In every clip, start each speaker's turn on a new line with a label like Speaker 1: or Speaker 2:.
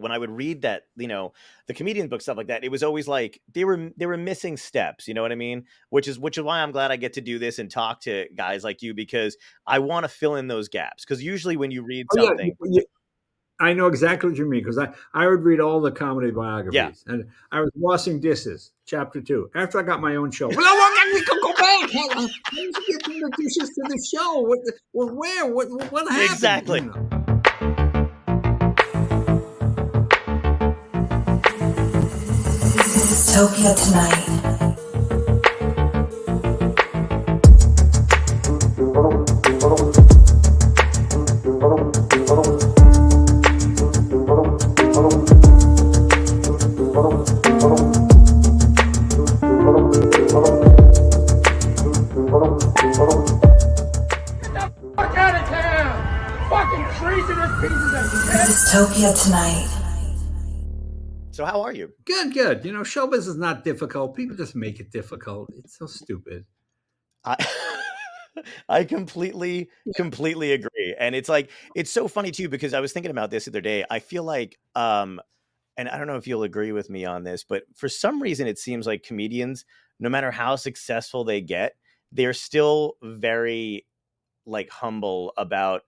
Speaker 1: when I would read that, the comedian book, stuff like that, it was always like they were missing steps. You know what I mean? Which is why I'm glad I get to do this and talk to guys like you, because I want to fill in those gaps. Because usually when you read
Speaker 2: Oh yeah,
Speaker 1: something,
Speaker 2: I know exactly what you mean because I would read all the comedy
Speaker 1: yeah,
Speaker 2: biographies, and I was washing dishes, chapter 2. After I got my own show, well, we could go back. How did you get from the dishes to the show? Where? What happened?
Speaker 1: exactly.
Speaker 3: Dystopia Tonight. Dystopia Tonight.
Speaker 1: So how are you?
Speaker 2: Good. Showbiz is not difficult. People just make it difficult. It's so stupid.
Speaker 1: I completely agree. And it's like, it's so funny too, because I was thinking about this the other day. I feel like, and I don't know if you'll agree with me on this, but for some reason, it seems like comedians, no matter how successful they get, they're still very like humble about,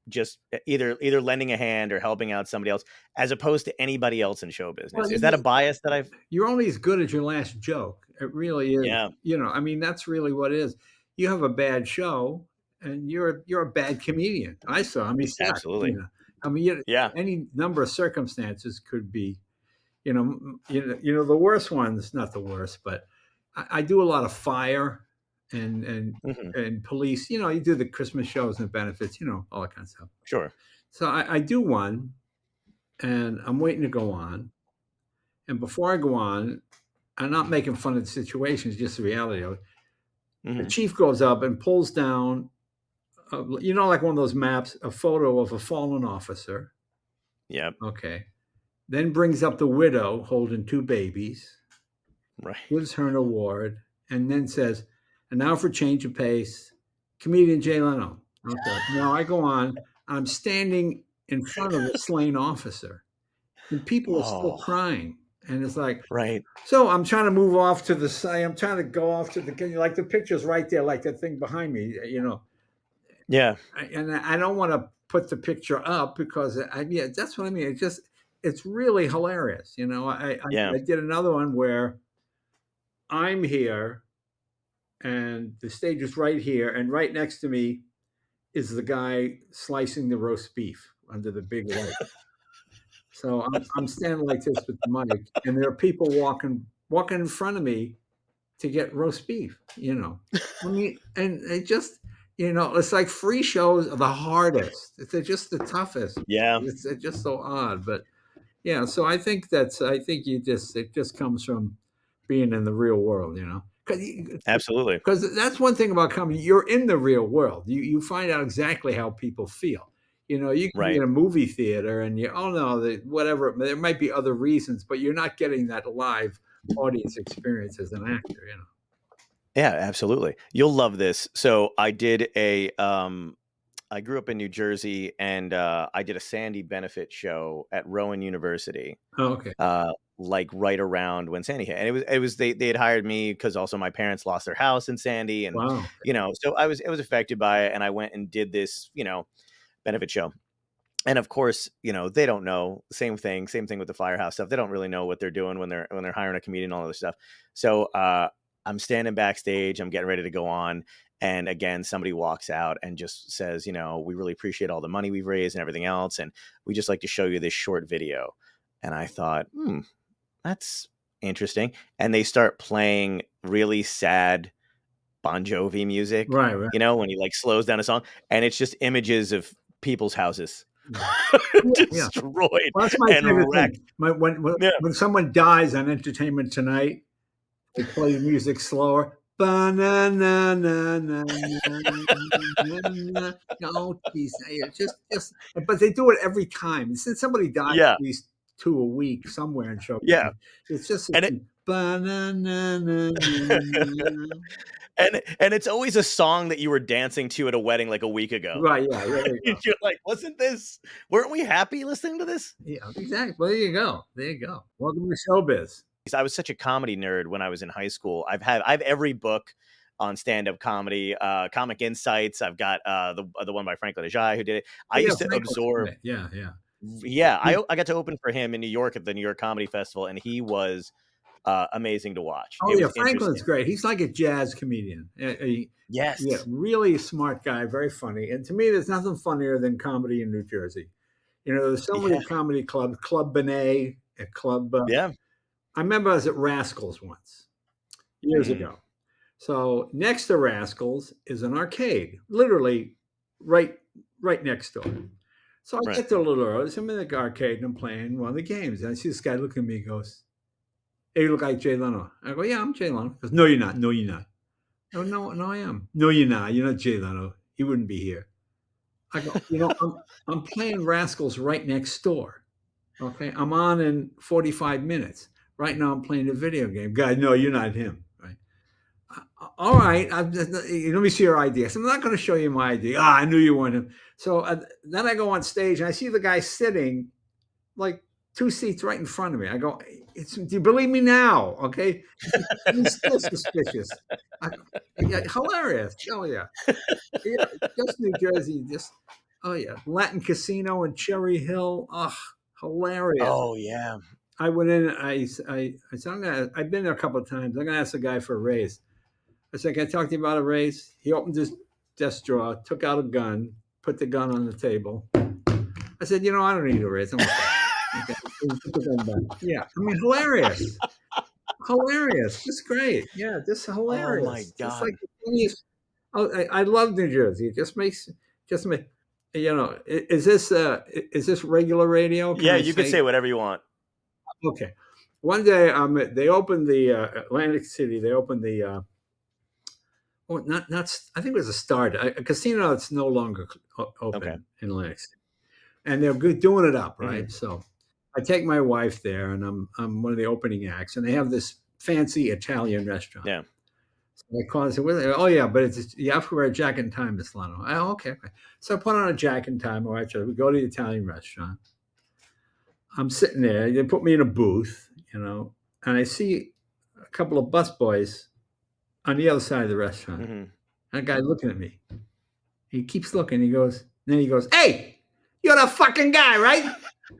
Speaker 1: just either lending a hand or helping out somebody else, as opposed to anybody else in show business.
Speaker 2: Well,
Speaker 1: Is that a bias that I've?
Speaker 2: You're only as good as your last joke. It really is.
Speaker 1: Yeah.
Speaker 2: I mean, that's really what it is. You have a bad show, and you're a bad comedian. I saw. I mean,
Speaker 1: Absolutely.
Speaker 2: I mean,
Speaker 1: Yeah.
Speaker 2: any number of circumstances could be. The worst ones, not the worst, but I do a lot of fire and police. You do the Christmas shows and benefits. All that kind of stuff.
Speaker 1: Sure.
Speaker 2: So I do one, and I'm waiting to go on. And before I go on, I'm not making fun of the situation, it's just the reality of it. The chief goes up and pulls down, like one of those maps, a photo of a fallen officer.
Speaker 1: Yep.
Speaker 2: Okay. Then brings up the widow holding 2 babies.
Speaker 1: Right.
Speaker 2: Gives her an award, and then says, and now for change of pace, comedian Jay Leno. Okay. Now I go on. I'm standing in front of a slain officer, and people are still crying. And it's like,
Speaker 1: right.
Speaker 2: So I'm trying to move off to the side. I'm trying to go off to the picture's right there, like that thing behind me,
Speaker 1: Yeah.
Speaker 2: And I don't want to put the picture up because that's what I mean. It's really hilarious. I did another one where I'm here and the stage is right here. And right next to me is the guy slicing the roast beef under the big light. So I'm standing like this with the mic, and there are people walking in front of me to get roast beef. I mean, and it just, it's like free shows are the hardest. They're just the toughest.
Speaker 1: Yeah,
Speaker 2: it's just so odd. But yeah, so I think it just comes from being in the real world.
Speaker 1: Absolutely.
Speaker 2: Because that's one thing about comedy. You're in the real world. You find out exactly how people feel. You can be in a movie theater and whatever. There might be other reasons, but you're not getting that live audience experience as an actor.
Speaker 1: Yeah, absolutely. You'll love this. So I did I grew up in New Jersey, and I did a Sandy benefit show at Rowan University.
Speaker 2: Oh, okay.
Speaker 1: Like right around when Sandy hit, and it was they had hired me because also my parents lost their house in Sandy, and
Speaker 2: wow.
Speaker 1: So I was affected by it, and I went and did this benefit show. And of course, they don't know. Same thing with the firehouse stuff. They don't really know what they're doing when they're hiring a comedian and all this stuff. So I'm standing backstage, I'm getting ready to go on, and again, somebody walks out and just says, we really appreciate all the money we've raised and everything else, and we just like to show you this short video. And I thought, that's interesting. And they start playing really sad Bon Jovi music,
Speaker 2: right.
Speaker 1: When he like slows down a song, and it's just images of people's houses destroyed.
Speaker 2: Well, that's my favorite thing. When someone dies on Entertainment Tonight, they play the music slower. Oh, geez. But they do it every time. Since somebody dies at least 2 a week somewhere in show.
Speaker 1: Yeah.
Speaker 2: It's just
Speaker 1: And it's always a song that you were dancing to at a wedding like a week ago.
Speaker 2: Right, yeah, there you go.
Speaker 1: You're like, weren't we happy listening to this?
Speaker 2: Yeah, exactly. Well, there you go. There you go. Welcome to showbiz.
Speaker 1: I was such a comedy nerd when I was in high school. I have every book on stand-up comedy, Comic Insights. I've got the one by Franklin Ajay who did it. I used to absorb.
Speaker 2: Yeah.
Speaker 1: Yeah, I got to open for him in New York at the New York Comedy Festival, and he was amazing to watch.
Speaker 2: Oh, yeah, Franklin's great. He's like a jazz comedian.
Speaker 1: Yes.
Speaker 2: Yeah, really smart guy, very funny. And to me, there's nothing funnier than comedy in New Jersey. There's so many comedy clubs, Club Benet, a club.
Speaker 1: Yeah.
Speaker 2: I remember I was at Rascals once, years ago. So next to Rascals is an arcade, literally right next door. So I get there a little early. So I'm in the arcade and I'm playing one of the games. And I see this guy looking at me and goes, "Hey, you look like Jay Leno." I go, "Yeah, I'm Jay Leno." He goes, "No, you're not. No, you're not." I go, no, I am. "No, you're not. You're not Jay Leno. He wouldn't be here." I go, I'm playing Rascals right next door. Okay. I'm on in 45 minutes. Right now I'm playing a video game. "Guy, no, you're not him." Right. "All right. Let me see your ID." I said, "I'm not going to show you my ID." "I knew you weren't him." So then I go on stage and I see the guy sitting like 2 seats right in front of me. I go, "Do you believe me now?" Okay. He's still suspicious. Hilarious. Oh, yeah. Just New Jersey. Oh, yeah. Latin Casino in Cherry Hill. Oh, hilarious.
Speaker 1: Oh, yeah.
Speaker 2: I went in. I said, I've been there a couple of times. I'm going to ask the guy for a raise. I said, "Can I talk to you about a raise?" He opened his desk drawer, took out a gun, put the gun on the table. I said, "I don't need a raise. I'm okay." Yeah. I mean, hilarious. Hilarious. Just great. Yeah, just hilarious.
Speaker 1: Oh, my God.
Speaker 2: Just like the funniest. I love New Jersey. It just makes. Is this regular radio?
Speaker 1: Yeah, you can say whatever you want.
Speaker 2: Okay. One day, they opened the Atlantic City. They opened the. Not. I think it was a Start, a casino that's no longer open in Atlantic City, and they're doing it up, right? So, I take my wife there, and I'm one of the opening acts, and they have this fancy Italian restaurant.
Speaker 1: Yeah.
Speaker 2: So I call and say, "Oh yeah, but you have to wear a jacket and tie, Miss Leno." "Oh, okay." So I put on a jacket and tie. My wife said, "We go to the Italian restaurant." I'm sitting there. They put me in a booth, and I see a couple of busboys on the other side of the restaurant. And a guy looking at me. He keeps looking. He goes, "Hey, you're the fucking guy, right?"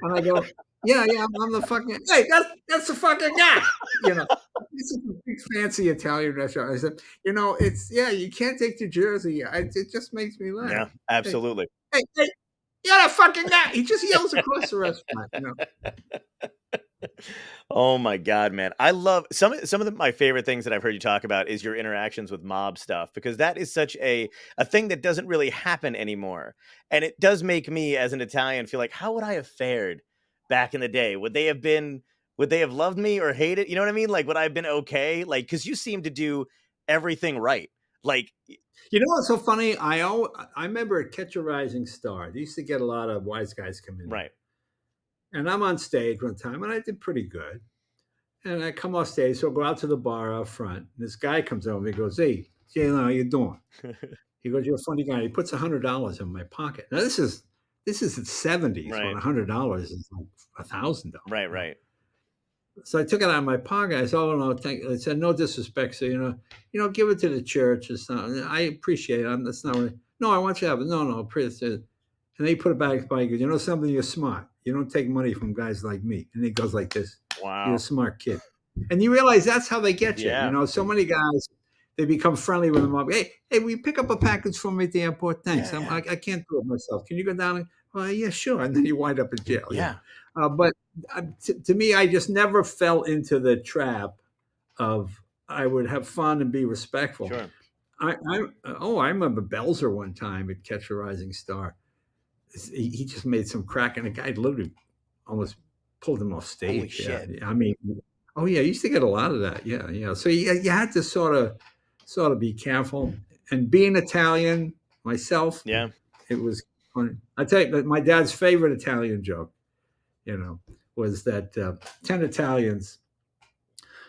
Speaker 2: And I go, Yeah, I'm the fucking. Hey, that's the fucking guy. This is a big fancy Italian restaurant. I said, you can't take to Jersey. It just makes me laugh.
Speaker 1: Yeah, absolutely.
Speaker 2: Hey, you're the fucking guy. He just yells across the restaurant.
Speaker 1: Oh my God, man. I love some of my favorite things that I've heard you talk about is your interactions with mob stuff, because that is such a thing that doesn't really happen anymore. And it does make me as an Italian feel like, how would I have fared back in the day? Would they have loved me or hated? You know what I mean? Like, would I have been okay? Like, because you seem to do everything right. Like,
Speaker 2: what's so funny? I remember at Catch a Rising Star, they used to get a lot of wise guys come in.
Speaker 1: Right.
Speaker 2: And I'm on stage one time, and I did pretty good. And I come off stage, so I go out to the bar out front. And this guy comes over, he goes, "Hey, Jalen, how you doing?" He goes, "You're a funny guy." He puts $100 in my pocket. Now this is the 70s,
Speaker 1: right,
Speaker 2: when $100 is like $1,000.
Speaker 1: Right.
Speaker 2: So I took it out of my pocket. I said, "Oh no, thank you." I said, "No disrespect, so give it to the church. It's not. I appreciate it. That's not really. No, I want you to have it. No, appreciate it." And then he put it back. He goes, "Something? You're smart. You don't take money from guys like me." And he goes like this.
Speaker 1: Wow.
Speaker 2: You're a smart kid. And you realize that's how they get you.
Speaker 1: Yeah.
Speaker 2: So many guys, they become friendly with them. Hey, will you pick up a package for me at the airport? Thanks.
Speaker 1: Yeah.
Speaker 2: I can't do it myself. Can you go down? Well, yeah, sure. And then you wind up in jail.
Speaker 1: Yeah.
Speaker 2: But to me, I just never fell into the trap of I would have fun and be respectful.
Speaker 1: Sure.
Speaker 2: I remember Belzer one time at Catch a Rising Star. He just made some crack, and the guy literally almost pulled him off stage.
Speaker 1: Holy shit.
Speaker 2: I mean, oh yeah, I used to get a lot of that. Yeah. So you had to sort of be careful. And being Italian myself,
Speaker 1: yeah,
Speaker 2: it was fun. I tell you, my dad's favorite Italian joke, was that 10 Italians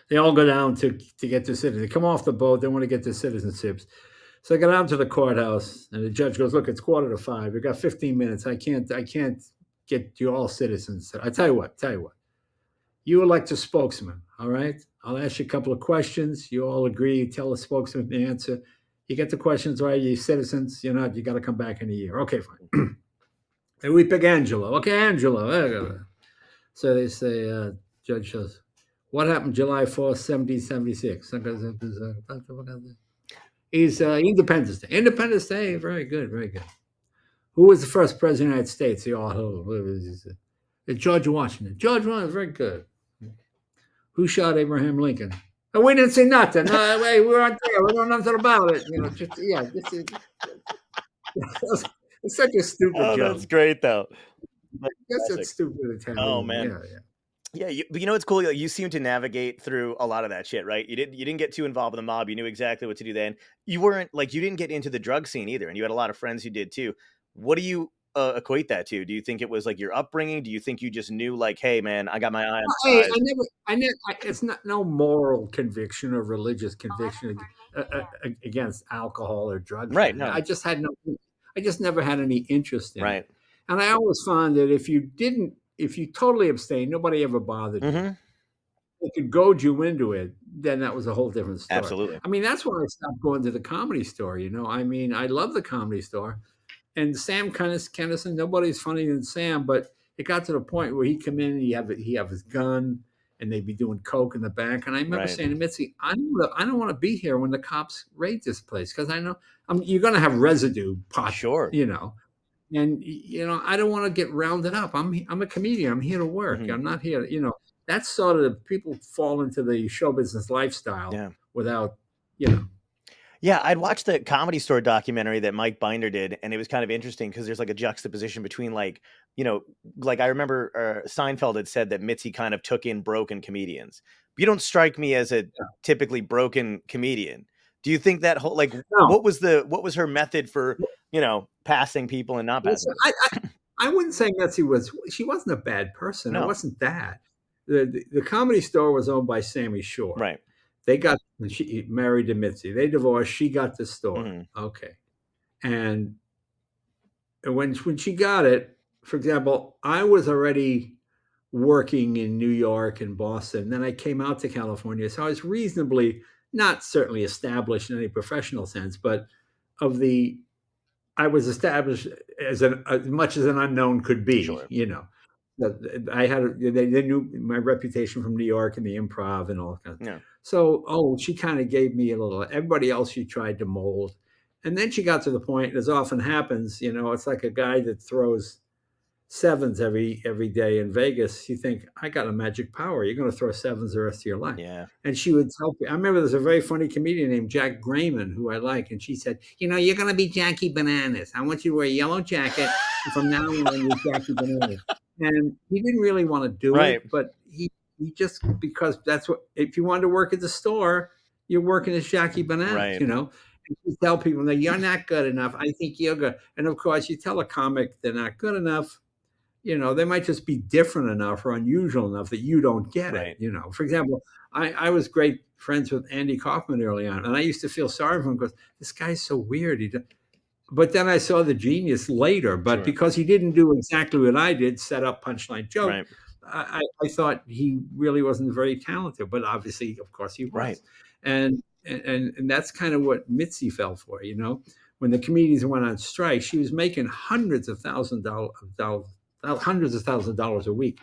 Speaker 2: They all go down to get their citizenship. They come off the boat. They want to get their citizenships. So I go down to the courthouse, and the judge goes, "Look, it's 4:45. We've got 15 minutes. I can't get you all citizens. I tell you what. You elect a spokesman. All right. I'll ask you a couple of questions. You all agree. You tell the spokesman the answer. You get the questions right. You citizens. You're not. You got to come back in a year. Okay, fine." And we pick Angelo. Okay, Angelo. So they say, Judge says, "What happened July 4th, 1776?" He's Independence Day. Independence Day. Very good. Very good. Who was the first president of the United States? They all George Washington. George Washington. Very good. Who shot Abraham Lincoln? And we didn't say nothing. No, wait, we weren't there. We don't know nothing about it. This is it's such a stupid joke.
Speaker 1: That's great though.
Speaker 2: That's stupid Italian.
Speaker 1: Oh man. Yeah, but you know what's cool? You seem to navigate through a lot of that shit, right? You didn't get too involved in the mob. You knew exactly what to do then. You weren't you didn't get into the drug scene either, and you had a lot of friends who did too. What do you equate that to? Do you think it was your upbringing? Do you think you just knew hey man, I got my eye on the prize?
Speaker 2: I never. It's not no moral conviction or religious conviction against alcohol or drugs.
Speaker 1: Right. No.
Speaker 2: I just never had any interest in
Speaker 1: right.
Speaker 2: it. And I always found that if you totally abstained, nobody ever bothered you. They could goad you into it, then that was a whole different story.
Speaker 1: Absolutely.
Speaker 2: I mean, that's why I stopped going to the Comedy Store. I mean, I love the Comedy Store. And Sam Kinison, nobody's funnier than Sam, but it got to the point where he'd come in and he have his gun, and they'd be doing coke in the back. And I remember saying to Mitzi, I don't want to be here when the cops raid this place, because I know you're going to have residue pot,
Speaker 1: sure.
Speaker 2: And I don't want to get rounded up. I'm a comedian. I'm here to work. I'm not here. That's sort of people fall into the show business lifestyle without.
Speaker 1: Yeah, I'd watched the Comedy Store documentary that Mike Binder did, and it was kind of interesting because there's a juxtaposition between I remember Seinfeld had said that Mitzi kind of took in broken comedians. You don't strike me as a typically broken comedian. Do you think that whole what was her method for passing people and not passing?
Speaker 2: I wouldn't say Mitzi she wasn't a bad person.
Speaker 1: No.
Speaker 2: It wasn't that. The Comedy Store was owned by Sammy Shore.
Speaker 1: Right.
Speaker 2: She married to Mitzi. They divorced. She got the store. Okay. And when she got it, for example, I was already working in New York and Boston. Then I came out to California. So I was reasonably, not certainly established in any professional sense, but I was established as much as an unknown could be,
Speaker 1: sure.
Speaker 2: They knew my reputation from New York and the Improv and all that. Yeah. So, she kind of gave me a little. Everybody else she tried to mold, and then she got to the point, as often happens, it's like a guy that throws sevens every day in Vegas. You think, I got a magic power. You're going to throw sevens the rest of your life.
Speaker 1: Yeah.
Speaker 2: And she would tell me. I remember there's a very funny comedian named Jack Grayman who I like, and she said, you're going to be Jackie Bananas. I want you to wear a yellow jacket, and from now on you're Jackie Bananas. And he didn't really want to do it, but he just, because that's what, if you wanted to work at the store, you're working as Jackie Bananas, And you tell people that you're not good enough. I think you're good. And of course, you tell a comic they're not good enough. They might just be different enough or unusual enough that you don't get it. For example, I was great friends with Andy Kaufman early on, and I used to feel sorry for him because this guy's so weird. But then I saw the genius later. But because he didn't do exactly what I did, set up punchline joke, I thought he really wasn't very talented. But obviously, of course, he was.
Speaker 1: Right.
Speaker 2: And that's kind of what Mitzi fell for. When the comedians went on strike, she was making hundreds of thousands of dollars a week.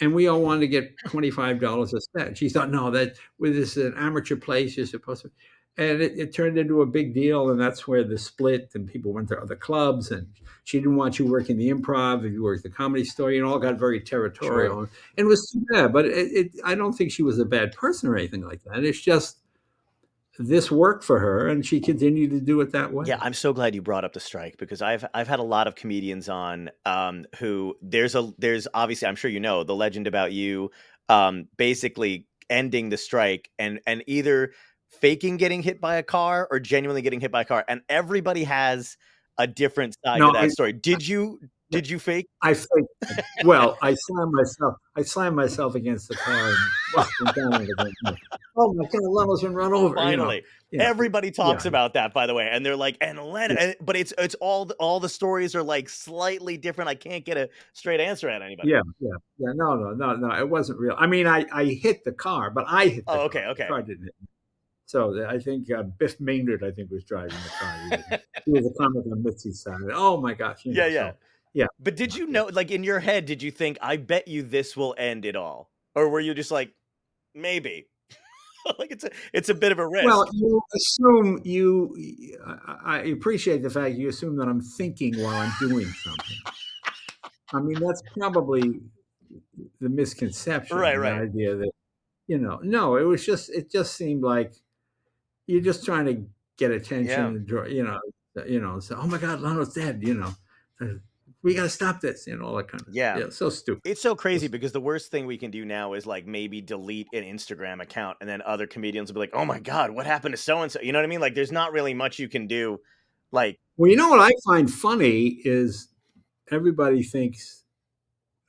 Speaker 2: And we all wanted to get $25 a set. She thought, no, this is an amateur place. You're supposed to. And it turned into a big deal, and that's where the split, and people went to other clubs, and she didn't want you working the Improv. If you worked the Comedy Store, it all got very territorial. Sure. And it was too bad, but I don't think she was a bad person or anything like that. It's just this worked for her, and she continued to do it that way.
Speaker 1: Yeah, I'm so glad you brought up the strike, because I've had a lot of comedians on who there's obviously, I'm sure the legend about you basically ending the strike and either faking getting hit by a car or genuinely getting hit by a car, and everybody has a different side to that story. Did you Did you fake?
Speaker 2: I faked it. Well, I slammed myself against the car and walking down it again. Oh my God, Leno's been run over.
Speaker 1: Finally.
Speaker 2: Yeah,
Speaker 1: Everybody talks
Speaker 2: yeah,
Speaker 1: about that, by the way, and they're like, and Leno, but it's all the stories are like slightly different. I can't get a straight answer out of anybody.
Speaker 2: yeah, yeah, yeah. No. It wasn't real. I mean, I hit the car, but I hit the
Speaker 1: Oh,
Speaker 2: car.
Speaker 1: okay.
Speaker 2: The car didn't hit me. So I think Biff Maynard, I think, was driving the car. He was a comic on Mitzi's side. Oh my gosh,
Speaker 1: Yeah.
Speaker 2: So yeah.
Speaker 1: But did you know, like in your head, did you think, I bet you this will end it all? Or were you just like, maybe? Like it's a bit of a risk.
Speaker 2: Well, you assume I appreciate the fact you assume that I'm thinking while I'm doing something. I mean, that's probably the misconception,
Speaker 1: Right.
Speaker 2: the idea that, no, it just seemed like you're just trying to get attention and draw, say, oh my God, Leno's dead, we got to stop this, all that kind of,
Speaker 1: Yeah.
Speaker 2: so stupid.
Speaker 1: It's so crazy because the worst thing we can do now is like maybe delete an Instagram account and then other comedians will be like, oh my God, what happened to so-and-so? You know what I mean? Like there's not really much you can do. Like,
Speaker 2: well, you know what I find funny is everybody thinks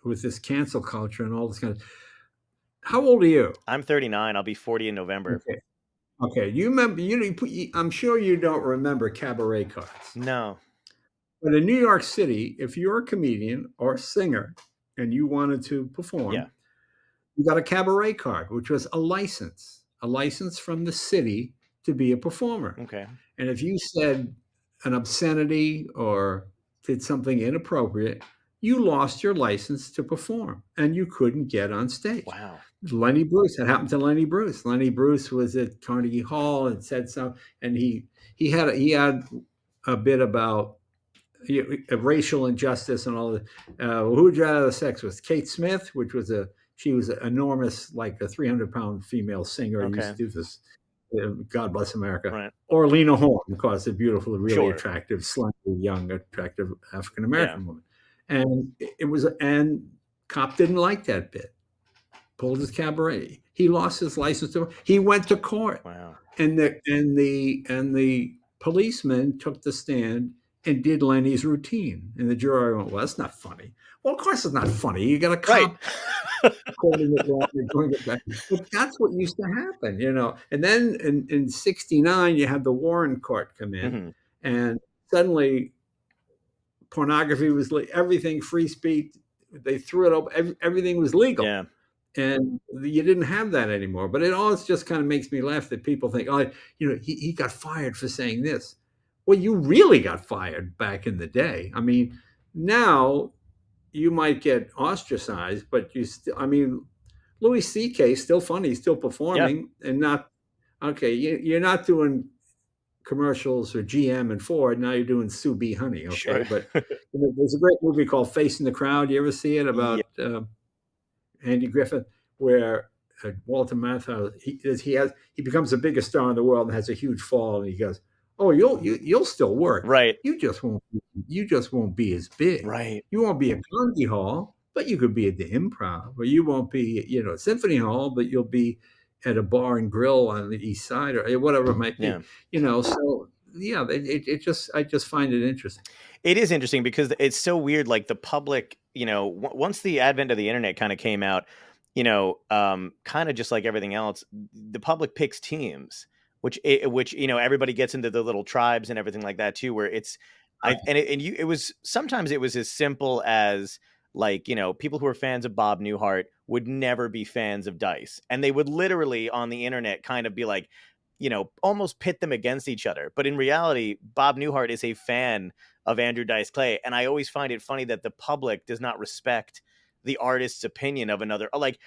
Speaker 2: with this cancel culture and all this kind of, how old are you?
Speaker 1: I'm 39. I'll be 40 in November.
Speaker 2: Okay. You remember, I'm sure you don't remember Cabaret Cards.
Speaker 1: No.
Speaker 2: But in New York City, if you're a comedian or a singer and you wanted to perform, you got a cabaret card, which was a license from the city to be a performer.
Speaker 1: Okay.
Speaker 2: And if you said an obscenity or did something inappropriate, you lost your license to perform and you couldn't get on stage.
Speaker 1: Wow.
Speaker 2: Lenny Bruce, it happened to Lenny Bruce. Lenny Bruce was at Carnegie Hall and said so, and he had a bit about racial injustice and all that. Who would you rather have sex with? Kate Smith, she was an enormous, like a 300-pound female singer.
Speaker 1: Okay.
Speaker 2: Used to do this. God bless America.
Speaker 1: Right.
Speaker 2: Or Lena Horne, of course, a beautiful, really attractive, slender, young, attractive African American woman. And and cop didn't like that bit. Pulled his cabaret. He lost his license. He went to court.
Speaker 1: Wow.
Speaker 2: And the policeman took the stand and did Lenny's routine. And the jury went, well, that's not funny. Well, of course it's not funny. You got a cop quoting it wrong and doing it back. But that's what used to happen, And then in 69, you had the Warren Court come in. And suddenly pornography was everything, free speech. They threw it up. Everything was legal.
Speaker 1: Yeah.
Speaker 2: And you didn't have that anymore. But it always just kind of makes me laugh that people think, oh, he got fired for saying this. Well, you really got fired back in the day. I mean, now you might get ostracized, but Louis C.K. is still funny, still performing, and not, okay, you're not doing commercials for GM and Ford. Now you're doing Sue B. Honey, okay?
Speaker 1: Sure.
Speaker 2: But there's a great movie called Facing the Crowd. You ever see it about Andy Griffith, where Walter Matthau, he becomes the biggest star in the world and has a huge fall, and he goes, oh, you'll still work,
Speaker 1: right?
Speaker 2: You just won't be as big,
Speaker 1: right?
Speaker 2: You won't be at Carnegie Hall, but you could be at the Improv, or you won't be, at Symphony Hall, but you'll be at a bar and grill on the East Side or whatever it might be, So I just find it interesting.
Speaker 1: It is interesting because it's so weird. Like the public, once the advent of the internet kind of came out, kind of just like everything else, the public picks teams. Which everybody gets into the little tribes and everything like that too, where it's, it was sometimes it was as simple as like, people who are fans of Bob Newhart would never be fans of Dice, and they would literally on the internet kind of be like, almost pit them against each other. But in reality, Bob Newhart is a fan of Andrew Dice Clay, and I always find it funny that the public does not respect the artist's opinion of another. Like,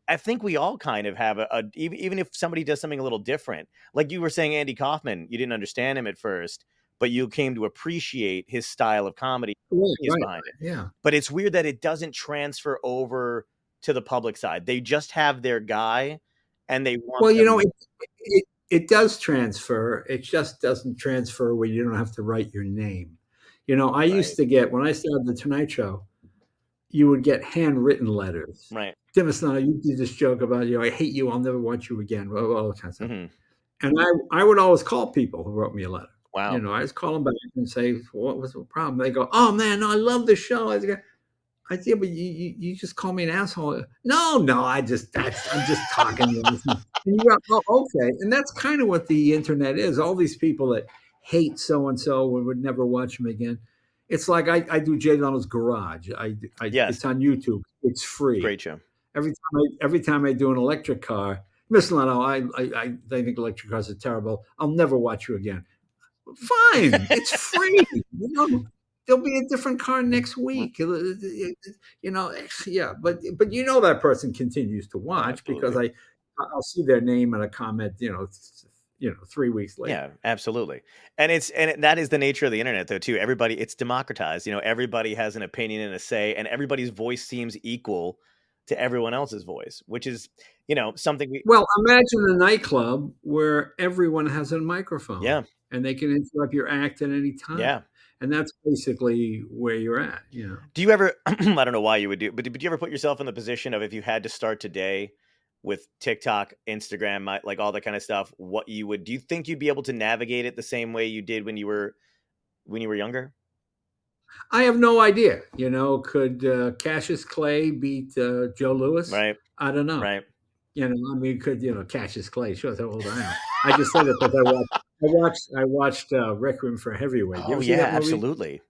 Speaker 1: I think we all kind of have even if somebody does something a little different, like you were saying, Andy Kaufman, you didn't understand him at first, but you came to appreciate his style of comedy behind it.
Speaker 2: Yeah.
Speaker 1: But it's weird that it doesn't transfer over to the public side. They just have their guy and they want,
Speaker 2: well, it does transfer. It just doesn't transfer where you don't have to write your name. I used to get, when I started the Tonight Show, you would get handwritten letters.
Speaker 1: Right.
Speaker 2: Dennis, now you did this joke about, I hate you, I'll never watch you again, all that kind of stuff. And I would always call people who wrote me a letter. You
Speaker 1: Wow.
Speaker 2: know, I just call them back and say, "What was the problem?" They go, "Oh man, no, I love the show." I said, "But you just call me an asshole." No, no, I'm just talking. And you go, "Oh, okay." And that's kind of what the internet is. All these people that hate so and so and would never watch them again. It's like I do Jay Leno's Garage.
Speaker 1: Yes.
Speaker 2: It's on YouTube. It's free.
Speaker 1: Great show.
Speaker 2: Every time I do an electric car, Miss Leno, I think electric cars are terrible. I'll never watch you again. Fine, it's free. You know, there'll be a different car next week. You know, yeah, but you know that person continues to
Speaker 1: Oh,
Speaker 2: watch because
Speaker 1: absolutely.
Speaker 2: I'll see their name and a comment. 3 weeks later.
Speaker 1: Yeah, absolutely. That is the nature of the internet though too. Everybody, it's democratized. Everybody has an opinion and a say, and everybody's voice seems equal to everyone else's voice, which is, something we
Speaker 2: Well, imagine a nightclub where everyone has a microphone
Speaker 1: yeah,
Speaker 2: and they can interrupt your act at any time,
Speaker 1: yeah.
Speaker 2: and that's basically where you're at.
Speaker 1: Do you ever I don't know why you would do, but do you ever put yourself in the position of if you had to start today with TikTok, Instagram, like all that kind of stuff, what you would do you think you'd be able to navigate it the same way you did when you were younger?
Speaker 2: I have no idea. Could Cassius Clay beat Joe Lewis?
Speaker 1: Right,
Speaker 2: I don't know.
Speaker 1: right.
Speaker 2: I mean, could Cassius Clay? Sure, how old I am. I just said it because I watched Requiem for a Heavyweight. You
Speaker 1: Oh
Speaker 2: ever see
Speaker 1: yeah,
Speaker 2: that movie?
Speaker 1: absolutely.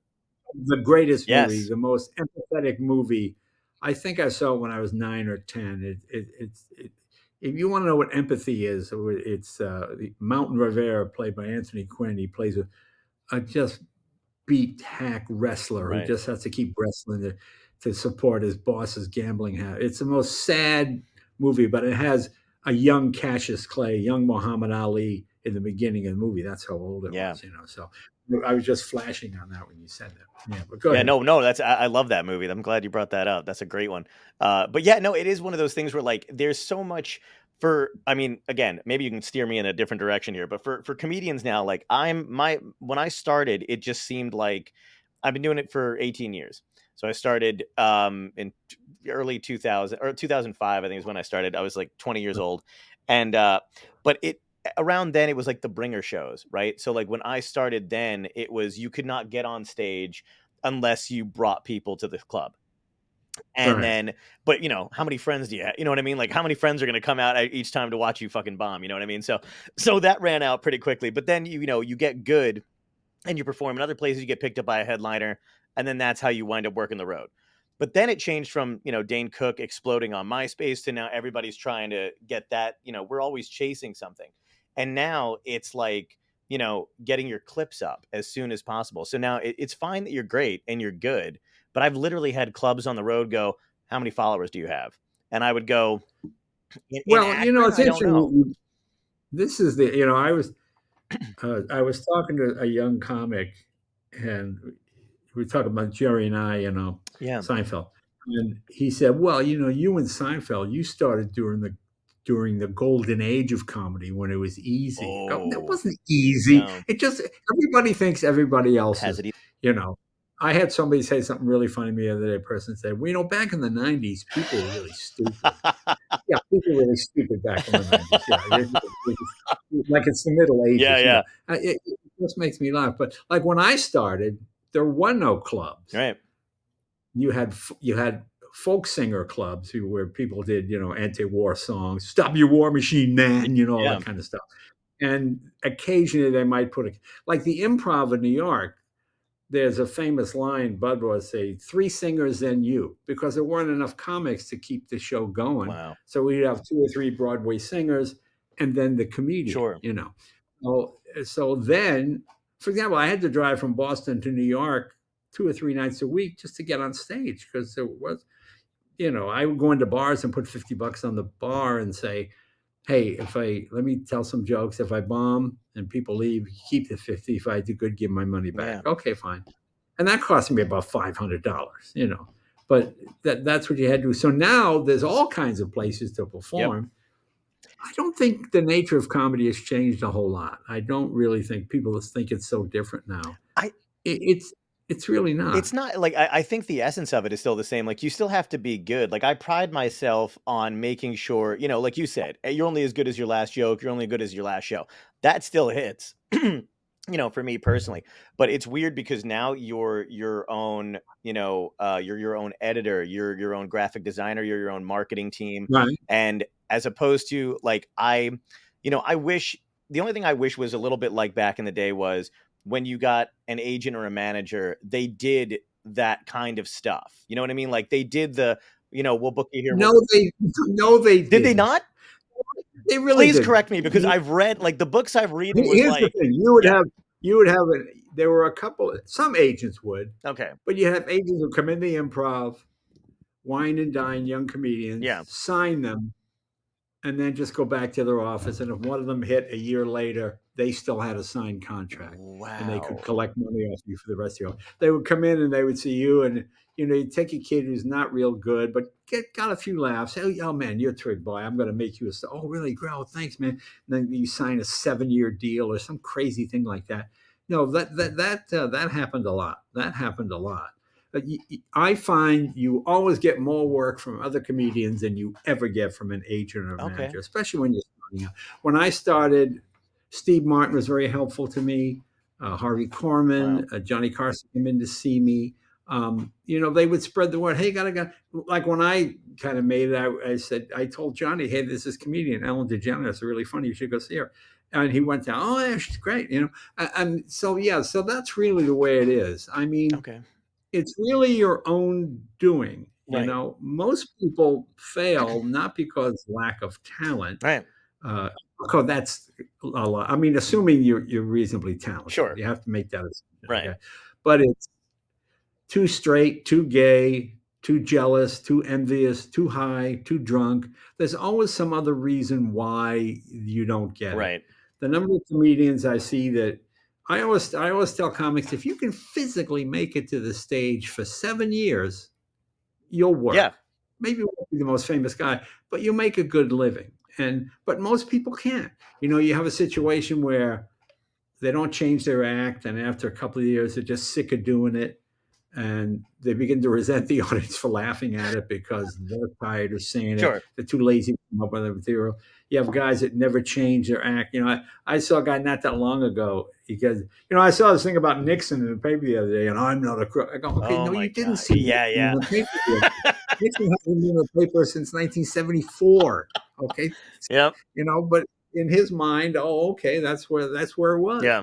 Speaker 2: The greatest movie,
Speaker 1: Yes.
Speaker 2: the most empathetic movie. I think I saw it when I was 9 or 10. If you want to know what empathy is, it's Mountain Rivera, played by Anthony Quinn. He plays a just beat hack wrestler who
Speaker 1: Right.
Speaker 2: just has to keep wrestling to support his boss's gambling habit. It's the most sad movie, but it has a young Cassius Clay, young Muhammad Ali in the beginning of the movie. That's how old it
Speaker 1: Yeah.
Speaker 2: was. So I was just flashing on that when you said that. Yeah, but go
Speaker 1: Yeah,
Speaker 2: ahead.
Speaker 1: no, that's I love that movie. I'm glad you brought that up. That's a great one. But yeah, no, it is one of those things where like there's so much I mean, again, maybe you can steer me in a different direction here, but for comedians now, like when I started, it just seemed like I've been doing it for 18 years. So I started in early 2000 or 2005, I think is when I started. I was like 20 years old. And but it around then it was like the bringer shows, right? So like when I started then, it was you could not get on stage unless you brought people to the club. And
Speaker 2: Right.
Speaker 1: then, but how many friends do you have? You know what I mean? Like how many friends are going to come out each time to watch you fucking bomb? You know what I mean? So that ran out pretty quickly, but then, you get good and you perform in other places, you get picked up by a headliner. And then that's how you wind up working the road. But then it changed from, Dane Cook exploding on MySpace to now everybody's trying to get that, we're always chasing something. And now it's like, getting your clips up as soon as possible. So now it's fine that you're great and you're good, but I've literally had clubs on the road go, how many followers do you have? And I would go, in
Speaker 2: Well,
Speaker 1: Akron,
Speaker 2: it's
Speaker 1: I don't
Speaker 2: interesting.
Speaker 1: know.
Speaker 2: This is I was talking to a young comic, and we talked about Jerry and I,
Speaker 1: Yeah.
Speaker 2: Seinfeld, and he said, "Well, you and Seinfeld, you started during the golden age of comedy when it was easy." I go, that
Speaker 1: Oh,
Speaker 2: wasn't easy.
Speaker 1: no.
Speaker 2: It just everybody thinks everybody else
Speaker 1: Has
Speaker 2: is,
Speaker 1: it?
Speaker 2: you know. I had somebody say something really funny to me the other day. A person said, "Well, back in the '90s, people were really stupid." Yeah, people were really stupid back in the '90s. Yeah, like it's the Middle
Speaker 1: Yeah,
Speaker 2: Ages.
Speaker 1: yeah.
Speaker 2: It just makes me laugh. But like when I started, there were no clubs.
Speaker 1: Right.
Speaker 2: You had folk singer clubs where people did anti-war songs, "Stop Your War Machine, Man," all
Speaker 1: Yeah.
Speaker 2: that kind of stuff. And occasionally they might put like the Improv in New York. There's a famous line Bud would say, three singers then you, because there weren't enough comics to keep the show going.
Speaker 1: Wow.
Speaker 2: So we'd have two or three Broadway singers and then the comedian,
Speaker 1: Sure.
Speaker 2: So then, for example, I had to drive from Boston to New York 2 or 3 nights a week just to get on stage because there was, I would go into bars and put $50 on the bar and say, hey, let me tell some jokes. If I bomb and people leave, keep the 50. If I do good, give my money back.
Speaker 1: Yeah.
Speaker 2: Okay, fine. And that cost me about $500, but that's what you had to do. So now there's all kinds of places to
Speaker 1: Yep.
Speaker 2: perform. I don't think the nature of comedy has changed a whole lot. I don't really think people think it's so different now.
Speaker 1: I
Speaker 2: It's really not.
Speaker 1: It's not like I think the essence of it is still the same. Like you still have to be good. Like I pride myself on making sure, like you said, you're only as good as your last joke. You're only good as your last show. That still hits. for me personally. But it's weird because now you're your own, you're your own editor, you're your own graphic designer, you're your own marketing team.
Speaker 2: Right.
Speaker 1: And as opposed to like, I wish, the only thing I wish was a little bit like back in the day was when you got an agent or a manager, they did that kind of stuff. You know what I mean? Like they did we'll book you here.
Speaker 2: No, they
Speaker 1: Did they
Speaker 2: didn't.
Speaker 1: not?
Speaker 2: They really
Speaker 1: Please
Speaker 2: didn't.
Speaker 1: correct me, because I've read, like, the books I've reading was
Speaker 2: Here's the
Speaker 1: like,
Speaker 2: thing:
Speaker 1: yeah,
Speaker 2: you would have there were a couple. Some agents would,
Speaker 1: okay,
Speaker 2: but you have agents who come in the improv, wine and dine young comedians,
Speaker 1: yeah,
Speaker 2: sign them, and then just go back to their office. And if one of them hit a year later, they still had a signed contract and they could
Speaker 1: wow,
Speaker 2: collect money off you for the rest of your life. They would come in and they would see you, and you'd take a kid who's not real good, but got a few laughs. Oh man, you're a trick boy. I'm going to make you a star. Oh, really? Oh, thanks, man. And then you sign a 7-year deal or some crazy thing like that. No, that happened a lot. That happened a lot. I find you always get more work from other comedians than you ever get from an agent or a
Speaker 1: okay,
Speaker 2: manager, especially when you're starting out. When I started, Steve Martin was very helpful to me. Harvey
Speaker 1: wow,
Speaker 2: Korman, Johnny Carson came in to see me. They would spread the word. Hey, gotta go. Like when I kind of made it, I told Johnny, hey, this is comedian Ellen DeGeneres, really funny. You should go see her. And he went down. Oh, yeah, she's great. And so yeah, so that's really the way it is. I mean,
Speaker 1: okay,
Speaker 2: it's really your own doing.
Speaker 1: right,
Speaker 2: Most people fail not because lack of talent,
Speaker 1: right,
Speaker 2: uh, because that's a lot. I mean, assuming you're reasonably talented,
Speaker 1: sure,
Speaker 2: you have to make that assumption,
Speaker 1: right,
Speaker 2: okay? But it's too straight, too gay, too jealous, too envious, too high, too drunk. There's always some other reason why you don't get it.
Speaker 1: right,
Speaker 2: The number of comedians I see that I always tell comics, if you can physically make it to the stage for 7 years, you'll
Speaker 1: yeah,
Speaker 2: work. Maybe you won't be the most famous guy, but you'll make a good living. But most people can't. You have a situation where they don't change their act, and after a couple of years, they're just sick of doing it, and they begin to resent the audience for laughing at it because they're tired of seeing it.
Speaker 1: sure,
Speaker 2: They're too lazy to come up with the material. You have guys that never change their act. I saw a guy not that long ago. He goes, I saw this thing about Nixon in the paper the other day, and I'm not a crook. I go, okay,
Speaker 1: oh
Speaker 2: no,
Speaker 1: my
Speaker 2: you didn't
Speaker 1: god,
Speaker 2: see
Speaker 1: yeah,
Speaker 2: Nixon in
Speaker 1: yeah,
Speaker 2: the paper the other day. Nixon hasn't been in the paper since 1974. Okay,
Speaker 1: yep,
Speaker 2: but in his mind, oh, okay, that's where it was.
Speaker 1: yeah.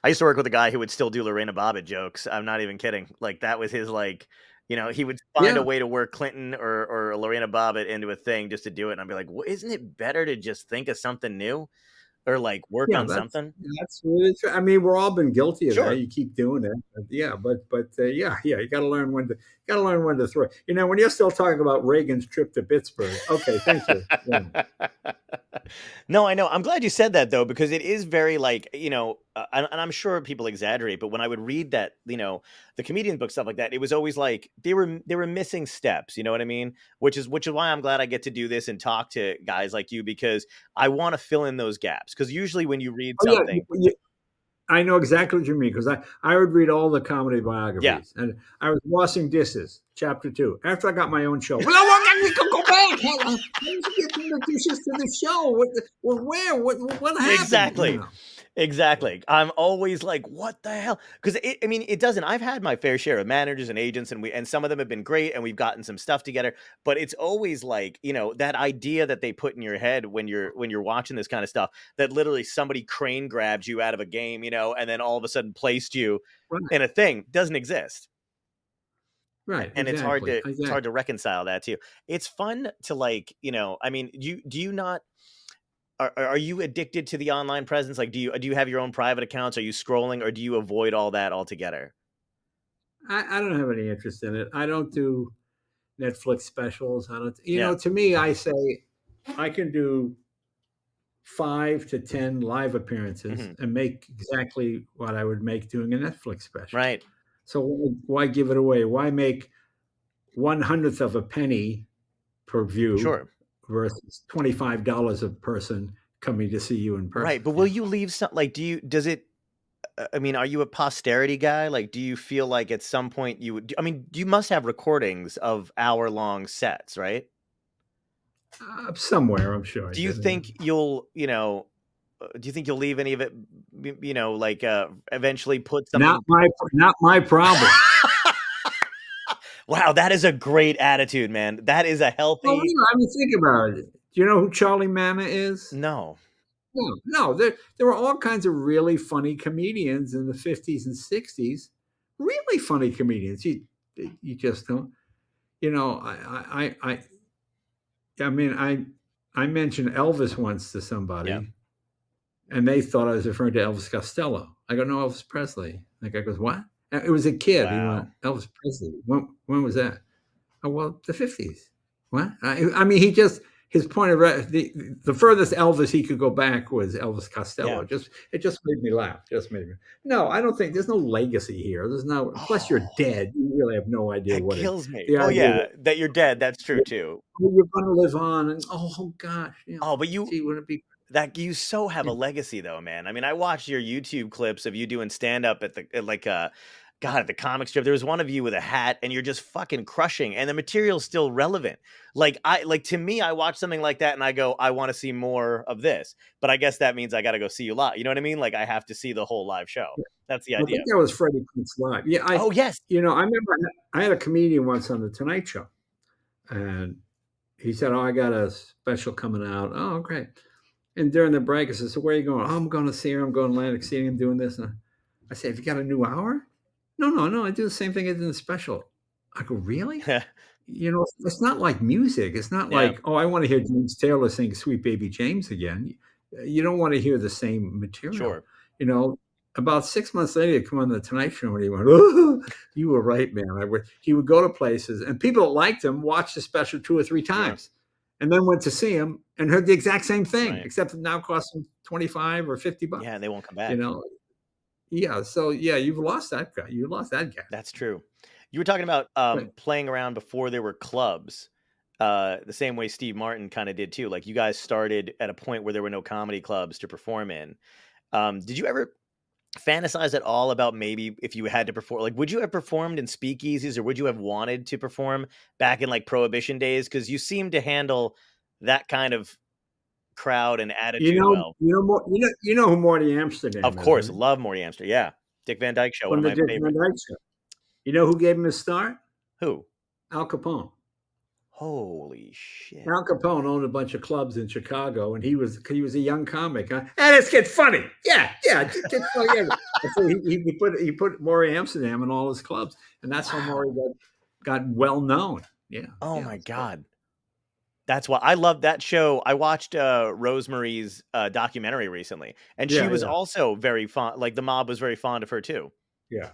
Speaker 1: I used to work with a guy who would still do Lorena Bobbitt jokes. I'm not even kidding. Like that was his, like, he would find a
Speaker 2: Yeah,
Speaker 1: way to work Clinton or Lorena Bobbitt into a thing just to do it. And I'd be like, well, isn't it better to just think of something new or like work
Speaker 2: yeah,
Speaker 1: on something?
Speaker 2: that's really true. I mean, we're all been guilty of that.
Speaker 1: Sure.
Speaker 2: You keep doing it, yeah, but yeah, you got to learn when to throw. When you're still talking about Reagan's trip to Pittsburgh. Okay, thank you. Yeah.
Speaker 1: No, I know. I'm glad you said that though, because it is very like, and I'm sure people exaggerate, but when I would read that, the comedian book, stuff like that, it was always like they were missing steps. You know what I mean? Which is why I'm glad I get to do this and talk to guys like you, because I want to fill in those gaps. Because usually when you read
Speaker 2: Oh yeah,
Speaker 1: something,
Speaker 2: I know exactly what you mean because I would read all the comedy
Speaker 1: yeah,
Speaker 2: biographies, and I was washing dishes, chapter 2. After I got my own show, well, we can go back. How did you get the dishes to the show? Where? What happened?
Speaker 1: exactly. Exactly. I'm always like, what the hell? Because I mean, it doesn't. I've had my fair share of managers and agents, and some of them have been great, and we've gotten some stuff together. But it's always like, that idea that they put in your head when you're watching this kind of stuff, that literally somebody crane grabbed you out of a game, and then all of a sudden placed you
Speaker 2: Right,
Speaker 1: in a thing, doesn't exist.
Speaker 2: right,
Speaker 1: And it's hard to it's
Speaker 2: exactly.
Speaker 1: hard to reconcile that too. It's fun to, like, I mean, do you not, are you addicted to the online presence? Like, do you have your own private accounts? Are you scrolling, or do you avoid all that altogether?
Speaker 2: I don't have any interest in it. I don't do Netflix specials. I don't.
Speaker 1: Yeah.
Speaker 2: To me, I say I can do 5 to 10 live appearances
Speaker 1: Hmm.
Speaker 2: and make exactly what I would make doing a Netflix special.
Speaker 1: Right.
Speaker 2: So why give it away? Why make 1/100th of a penny per view
Speaker 1: Sure.
Speaker 2: versus $25 a person coming to see you in
Speaker 1: Right.
Speaker 2: person?
Speaker 1: But will you leave some, like, does it, I mean, are you a posterity guy? Like, do you feel like at some point you would, I mean, you must have recordings of hour-long sets, right?
Speaker 2: Somewhere, I'm sure I
Speaker 1: Do you
Speaker 2: did.
Speaker 1: think you'll, do you think you'll leave any of it, like eventually put
Speaker 2: Not
Speaker 1: something?
Speaker 2: my problem.
Speaker 1: Wow, that is a great attitude, man. That is a
Speaker 2: Well,
Speaker 1: healthy.
Speaker 2: I mean, think about it. Do you know who Charlie Mama is?
Speaker 1: No.
Speaker 2: No. There were all kinds of really funny comedians in the 50s and 60s. Really funny comedians. You just don't. I mean, I mentioned Elvis once to
Speaker 1: Yeah.
Speaker 2: somebody, and they thought I was referring to Elvis Costello. I go, no, Elvis Presley. The guy goes, what? And it was a kid. He went,
Speaker 1: Wow.
Speaker 2: Elvis Presley. When was that? Oh, well, the 50s. What? I mean, his point of the furthest Elvis he could go back was Elvis Costello.
Speaker 1: Yeah.
Speaker 2: It just made me laugh. No, I don't think there's no legacy here. There's no. Plus, you're dead. You really have no idea
Speaker 1: That
Speaker 2: what it.
Speaker 1: kills me.
Speaker 2: The
Speaker 1: Well,
Speaker 2: idea
Speaker 1: yeah, that you're dead. That's true
Speaker 2: that
Speaker 1: too.
Speaker 2: you're going to live on, and oh gosh,
Speaker 1: Oh, but you
Speaker 2: gee, wouldn't it be?
Speaker 1: you so have a legacy though, man. I mean, I watched your YouTube clips of you doing stand up at the comic strip. There was one of you with a hat and you're just fucking crushing and the material's still relevant. To me, I watch something like that and I go, I want to see more of this. But I guess that means I got to go see you live. You know what I mean? Like I have to see the whole live show. That's the
Speaker 2: I
Speaker 1: idea.
Speaker 2: think that was Freddie Prinze Live. Yeah,
Speaker 1: Oh, yes.
Speaker 2: I remember I had a comedian once on the Tonight Show, and he said, "Oh, I got a special coming out." Oh, great. And during the break, I said, "So where are you going?" "Oh, I'm going to see her. I'm going to Atlantic City. I'm doing this." And I said, "Have you got a new hour?" No. I do the same thing I did in the special. I go, "Really?" It's not like music. It's not
Speaker 1: Yeah.
Speaker 2: like, oh, I want to hear James Taylor sing Sweet Baby James again. You don't want to hear the same material.
Speaker 1: Sure.
Speaker 2: About 6 months later, he'd come on the Tonight Show and he went, "Oh, you were right, man." He would go to places and people that liked him watched the special 2 or 3 times and then went to see him and heard the exact same thing,
Speaker 1: Right.
Speaker 2: except it now costs them 25 or 50 bucks.
Speaker 1: Yeah, they won't come back.
Speaker 2: Yeah. So yeah, you've lost that guy. You lost that guy.
Speaker 1: That's true. You were talking about
Speaker 2: Right.
Speaker 1: playing around before there were clubs, the same way Steve Martin kind of did too. Like you guys started at a point where there were no comedy clubs to perform in. Did you ever fantasize at all about maybe if you had to perform, like would you have performed in speakeasies or would you have wanted to perform back in like Prohibition days? Because you seem to handle that kind of crowd and attitude well.
Speaker 2: You know who Morty Amsterdam
Speaker 1: Of
Speaker 2: is,
Speaker 1: course,
Speaker 2: right?
Speaker 1: love Maury Amster. Yeah, Dick Van Dyke Show, one
Speaker 2: From
Speaker 1: of
Speaker 2: the
Speaker 1: my
Speaker 2: Dick Van
Speaker 1: favorites.
Speaker 2: Dyke Show. You know who gave him his start?
Speaker 1: Who?
Speaker 2: Al Capone.
Speaker 1: Holy shit!
Speaker 2: Al Capone owned a bunch of clubs in Chicago, and he was a young comic. Huh? Hey, let's get funny. Yeah. Get funny. Yeah. So he put Maury Amsterdam in all his clubs, and that's how Maury got well known. Yeah.
Speaker 1: Oh
Speaker 2: yeah,
Speaker 1: my
Speaker 2: so.
Speaker 1: god. That's why I love that show. I watched Rosemary's documentary recently, and she was also very fond. Like the mob was very fond of her too.
Speaker 2: Yeah,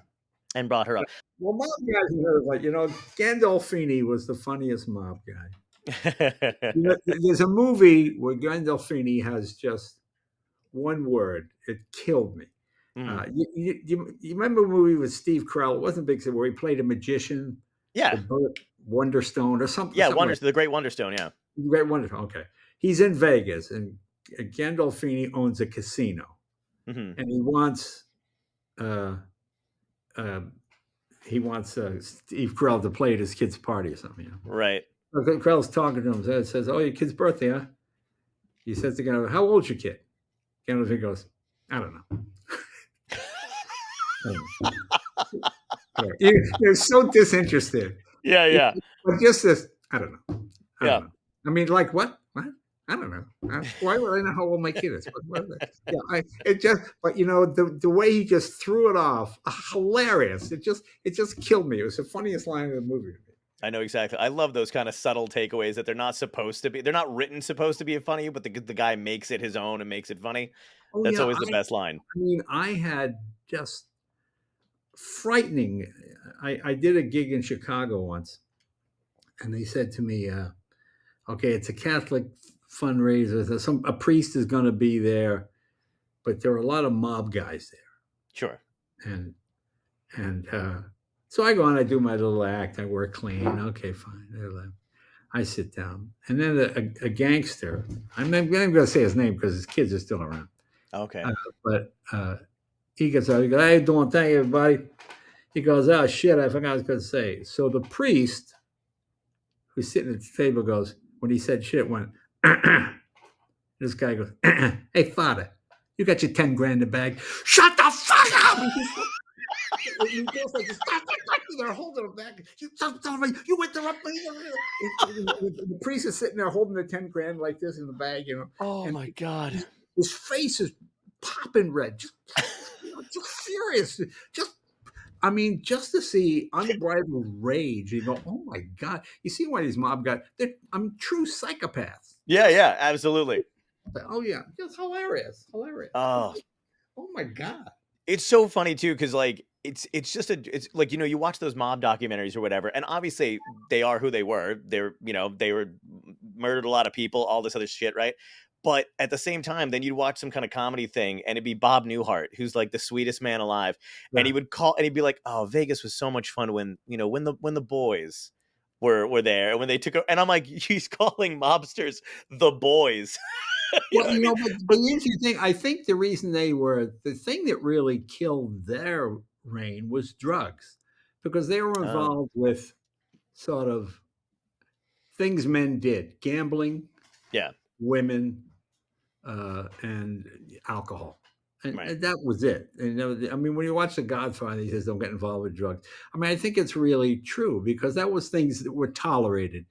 Speaker 1: and brought her up.
Speaker 2: Well, mob guys are like Gandolfini was the funniest mob guy. There's a movie where Gandolfini has just one word. It killed me. You remember a movie with Steve Carell? It wasn't big, where he played a magician.
Speaker 1: Yeah.
Speaker 2: Wonderstone or something.
Speaker 1: Yeah, the Great Wonderstone. Yeah.
Speaker 2: Great Wonderstone. Okay. He's in Vegas, and Gandolfini owns a casino, and he wants Steve Carell to play at his kid's party or something.
Speaker 1: Right.
Speaker 2: So Carell's talking to him. Says, "Oh, your kid's birthday, huh?" He says to Gandolfini, "How old's your kid?" Gandolfini goes, "I don't know." You're so disinterested.
Speaker 1: Yeah.
Speaker 2: But just this, I don't know. I don't know. I mean, like what? I don't know. Why would I know how old my kid is? But the way he just threw it off, hilarious. It just killed me. It was the funniest line of the movie.
Speaker 1: I know exactly. I love those kind of subtle takeaways that they're not supposed to be. They're not written supposed to be funny, but the guy makes it his own and makes it funny. That's always the best line.
Speaker 2: I mean, I had just frightening. I did a gig in Chicago once, and they said to me, "Okay, it's a Catholic fundraiser. A priest is going to be there, but there are a lot of mob guys there."
Speaker 1: Sure.
Speaker 2: And so I go on. I do my little act. I work clean. Okay, fine. I sit down, and then a gangster. I'm not going to say his name because his kids are still around.
Speaker 1: Okay.
Speaker 2: But he gets out. He goes, "How you doing? Thank you, everybody." He goes, "Oh shit! I forgot what I was going to say." So the priest, who's sitting at the table, goes, when he said shit, went. This guy goes, "Hey, Father, You got your 10 grand in the bag. Shut the fuck up! He feels like they're holding him back. You interrupt me. The priest is sitting there holding the 10 grand like this in the bag, you know.
Speaker 1: Oh
Speaker 2: and
Speaker 1: my God.
Speaker 2: his face is popping red, just furious. Just to see unbridled rage, you go, oh my God. You see why these mob guys, they're true psychopaths.
Speaker 1: Yeah, absolutely.
Speaker 2: Oh yeah, just hilarious.
Speaker 1: Oh
Speaker 2: my God.
Speaker 1: It's so funny too, because like it's like, you know, you watch those mob documentaries or whatever, and obviously they are who they were. They're, you know, they were murdered a lot of people, all this other shit, right? But at the same time, then you'd watch some kind of comedy thing, and it'd be Bob Newhart, who's like the sweetest man alive, and he would call, and he'd be like, "Oh, Vegas was so much fun when, you know, when the boys were there, and when they took," and I'm like, he's calling mobsters the boys.
Speaker 2: Well, I mean? But the interesting thing, I think the reason the thing that really killed their reign was drugs, because they were involved with sort of things men did: gambling, women, and alcohol. And that was it. And I mean, when you watch The Godfather, he says, "Don't get involved with drugs." I mean, I think it's really true, because that was things that were tolerated.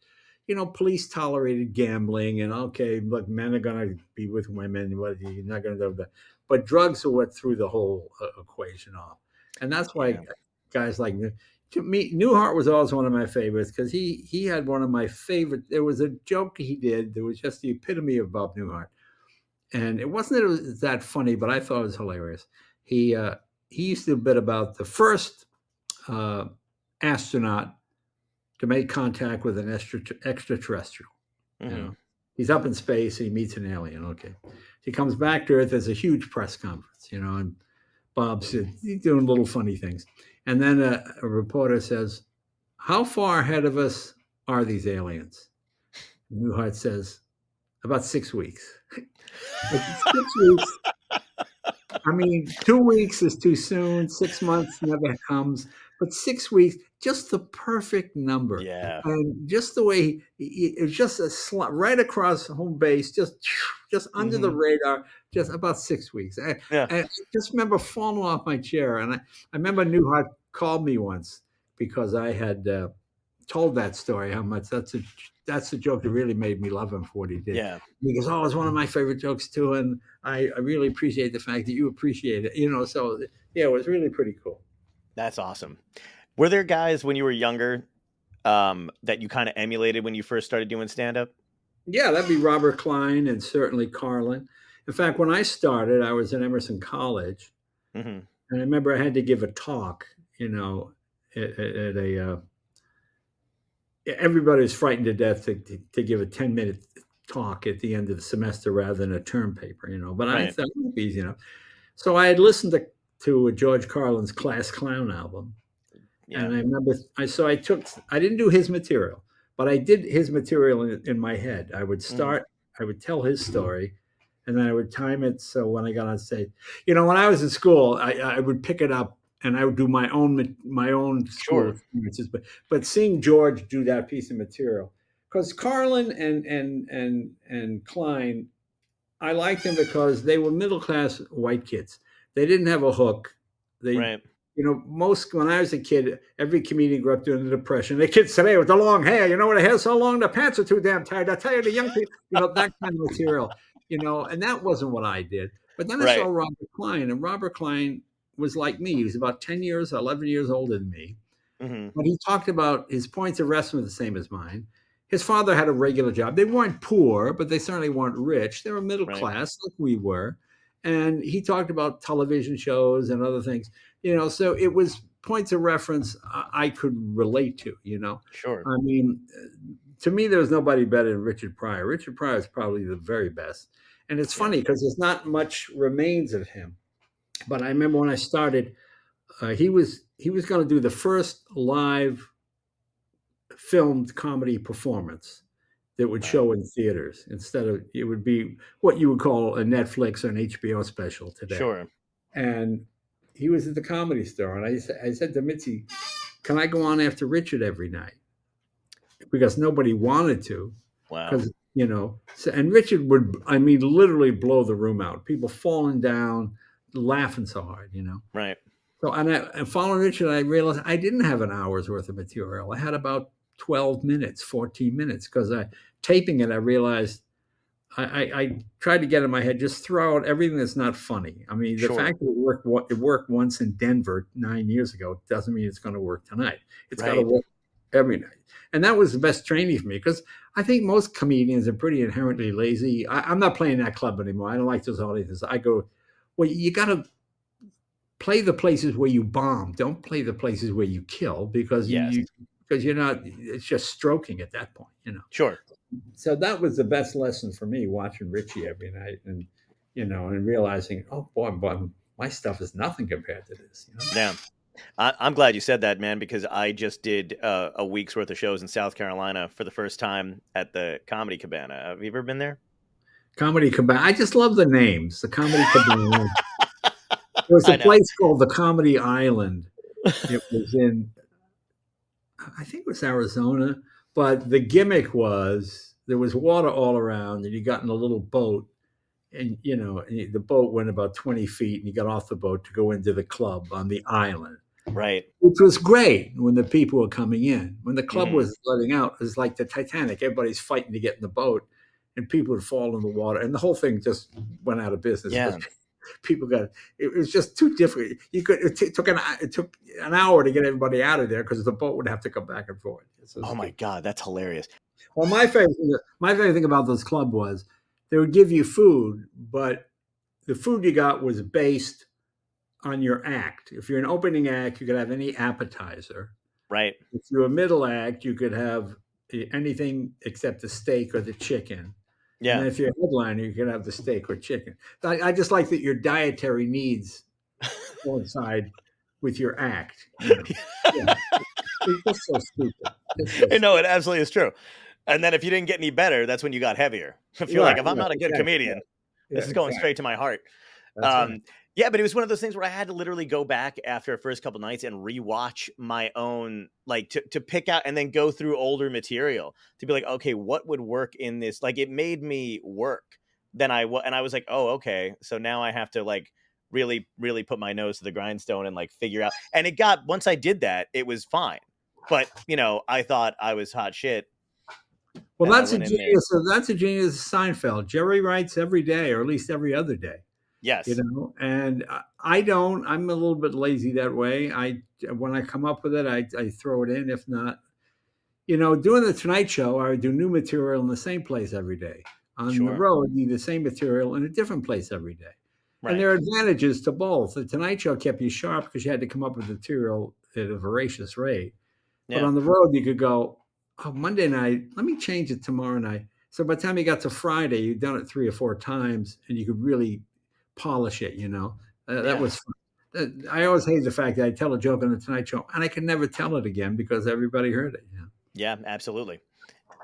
Speaker 2: You know, police tolerated gambling, and okay, look, men are going to be with women. You're not going to do that. But drugs are what threw the whole equation off. And that's why guys like, to me, Newhart was always one of my favorites, because he had one of my favorite. There was a joke he did that was just the epitome of Bob Newhart. And it wasn't that it was that funny, but I thought it was hilarious. He used to bit about the first astronaut to make contact with an extraterrestrial. Mm-hmm. You know, he's up in space. He meets an alien. Okay, he comes back to Earth. There's a huge press conference. You know, and Bob's he's doing little funny things. And then a reporter says, "How far ahead of us are these aliens?" Newhart says, "About 6 weeks." 6 weeks. I mean, 2 weeks is too soon. 6 months never comes. But 6 weeks, just the perfect number.
Speaker 1: Yeah.
Speaker 2: And just the way it's just right across home base, just under the radar, just about 6 weeks. I just remember falling off my chair. And I remember Newhart called me once because I had told that story, how much that's the joke that really made me love him for what he did.
Speaker 1: Yeah.
Speaker 2: He goes, "Oh, it's one of my favorite jokes too, and I really appreciate the fact that you appreciate it." You know, so yeah, it was really pretty cool.
Speaker 1: That's awesome. Were there guys when you were younger that you kind of emulated when you first started doing stand-up?
Speaker 2: Yeah, that'd be Robert Klein and certainly Carlin. In fact, when I started, I was at Emerson College, and I remember I had to give a talk. You know, at a everybody was frightened to death to give a 10-minute talk at the end of the semester rather than a term paper, you know. But I thought it would be easy enough. So I had listened to George Carlin's Class Clown album. Yeah. And I remember, I didn't do his material, but I did his material in my head. I would start, I would tell his story, and then I would time it so when I got on stage, you know, when I was in school, I would pick it up and I would do my own school experiences. But seeing George do that piece of material, because Carlin and Klein, I liked them because they were middle class white kids. They didn't have a hook. You know, when I was a kid, every comedian grew up during the Depression. The kids today with the long hair, you know, the hair's so long, the pants are too damn tight. I tell you, the young people, you know, that kind of material, you know, and that wasn't what I did. But then I saw Robert Klein, and Robert Klein was like me. He was about 10 years, 11 years older than me. But he talked about his points of reference were the same as mine. His father had a regular job. They weren't poor, but they certainly weren't rich. They were middle class like we were. And he talked about television shows and other things, you know, so it was points of reference I could relate to, you know.
Speaker 1: Sure.
Speaker 2: I mean, to me, there was nobody better than Richard Pryor. Richard Pryor is probably the very best. And it's funny because there's not much remains of him. But I remember when I started, he was going to do the first live filmed comedy performance that would show in theaters instead of, it would be what you would call a Netflix or an HBO special today.
Speaker 1: Sure.
Speaker 2: And he was at the Comedy Store, and I said to Mitzi, "Can I go on after Richard every night?" Because nobody wanted to.
Speaker 1: Wow.
Speaker 2: Because So, and Richard would, I mean, literally blow the room out. People falling down, laughing so hard.
Speaker 1: Right.
Speaker 2: So, and following Richard, I realized I didn't have an hour's worth of material. I had about 12 minutes, 14 minutes, because taping it, I realized I tried to get in my head, just throw out everything that's not funny. I mean, the
Speaker 1: Sure.
Speaker 2: fact that it worked once in Denver 9 years ago doesn't mean it's going to work tonight. It's got to
Speaker 1: Right.
Speaker 2: work every night. And that was the best training for me, because I think most comedians are pretty inherently lazy. I'm not playing that club anymore. I don't like those audiences. I go, well, you got to play the places where you bomb. Don't play the places where you kill, because
Speaker 1: Yes.
Speaker 2: because you're not. It's just stroking at that point.
Speaker 1: Sure.
Speaker 2: So that was the best lesson for me, watching Richie every night, and realizing, oh boy, my stuff is nothing compared to this.
Speaker 1: Yeah. I'm glad you said that, man, because I just did a week's worth of shows in South Carolina for the first time at the Comedy Cabana. Have you ever been there?
Speaker 2: Comedy Cabana. I just love the names. The Comedy Cabana. There was
Speaker 1: I
Speaker 2: a
Speaker 1: know.
Speaker 2: place called the Comedy Island. It was in, I think it was Arizona, but the gimmick was there was water all around, and you got in a little boat, and the boat went about 20 feet, and you got off the boat to go into the club on the island,
Speaker 1: Right.
Speaker 2: which was great when the people were coming in. When the club
Speaker 1: Mhm.
Speaker 2: was letting out, it was like the Titanic. Everybody's fighting to get in the boat, and people would fall in the water, and the whole thing just went out of business.
Speaker 1: Yeah.
Speaker 2: Because people got it was just too difficult. It took an hour to get everybody out of there, because the boat would have to come back and forth.
Speaker 1: Oh my God, that's hilarious.
Speaker 2: Well, my favorite thing about this club was they would give you food, but the food you got was based on your act. If you're an opening act, you could have any appetizer.
Speaker 1: Right.
Speaker 2: If you're a middle act, you could have anything except the steak or the chicken. And
Speaker 1: Yeah.
Speaker 2: then if you're a headliner, you could have the steak or chicken. I just like that your dietary needs coincide with your act. Yeah. It's just so stupid.
Speaker 1: No, it absolutely is true. And then if you didn't get any better, that's when you got heavier. If you're like, if I'm not a good comedian, this is going straight to my heart.
Speaker 2: Right.
Speaker 1: Yeah, but it was one of those things where I had to literally go back after the first couple nights and rewatch my own, like to pick out and then go through older material to be like, okay, what would work in this? Like, it made me work. And I was like, oh, okay. So now I have to like really, really put my nose to the grindstone and like figure out. And once I did that, it was fine. But I thought I was hot shit.
Speaker 2: Well, that's a genius. That's a genius of Seinfeld. Jerry writes every day, or at least every other day.
Speaker 1: Yes.
Speaker 2: And I don't. I'm a little bit lazy that way. When I come up with it, I throw it in. If not, doing the Tonight Show, I would do new material in the same place every day. On the road, do the same material in a different place every day. Right. And there are advantages to both. The Tonight Show kept you sharp because you had to come up with material at a voracious rate. Yeah. But on the road, you could go, oh, Monday night, let me change it tomorrow night. So by the time you got to Friday, you'd done it 3 or 4 times, and you could really polish it. That was fun. I always hate the fact that I tell a joke on the Tonight Show, and I can never tell it again because everybody heard it.
Speaker 1: Yeah, absolutely.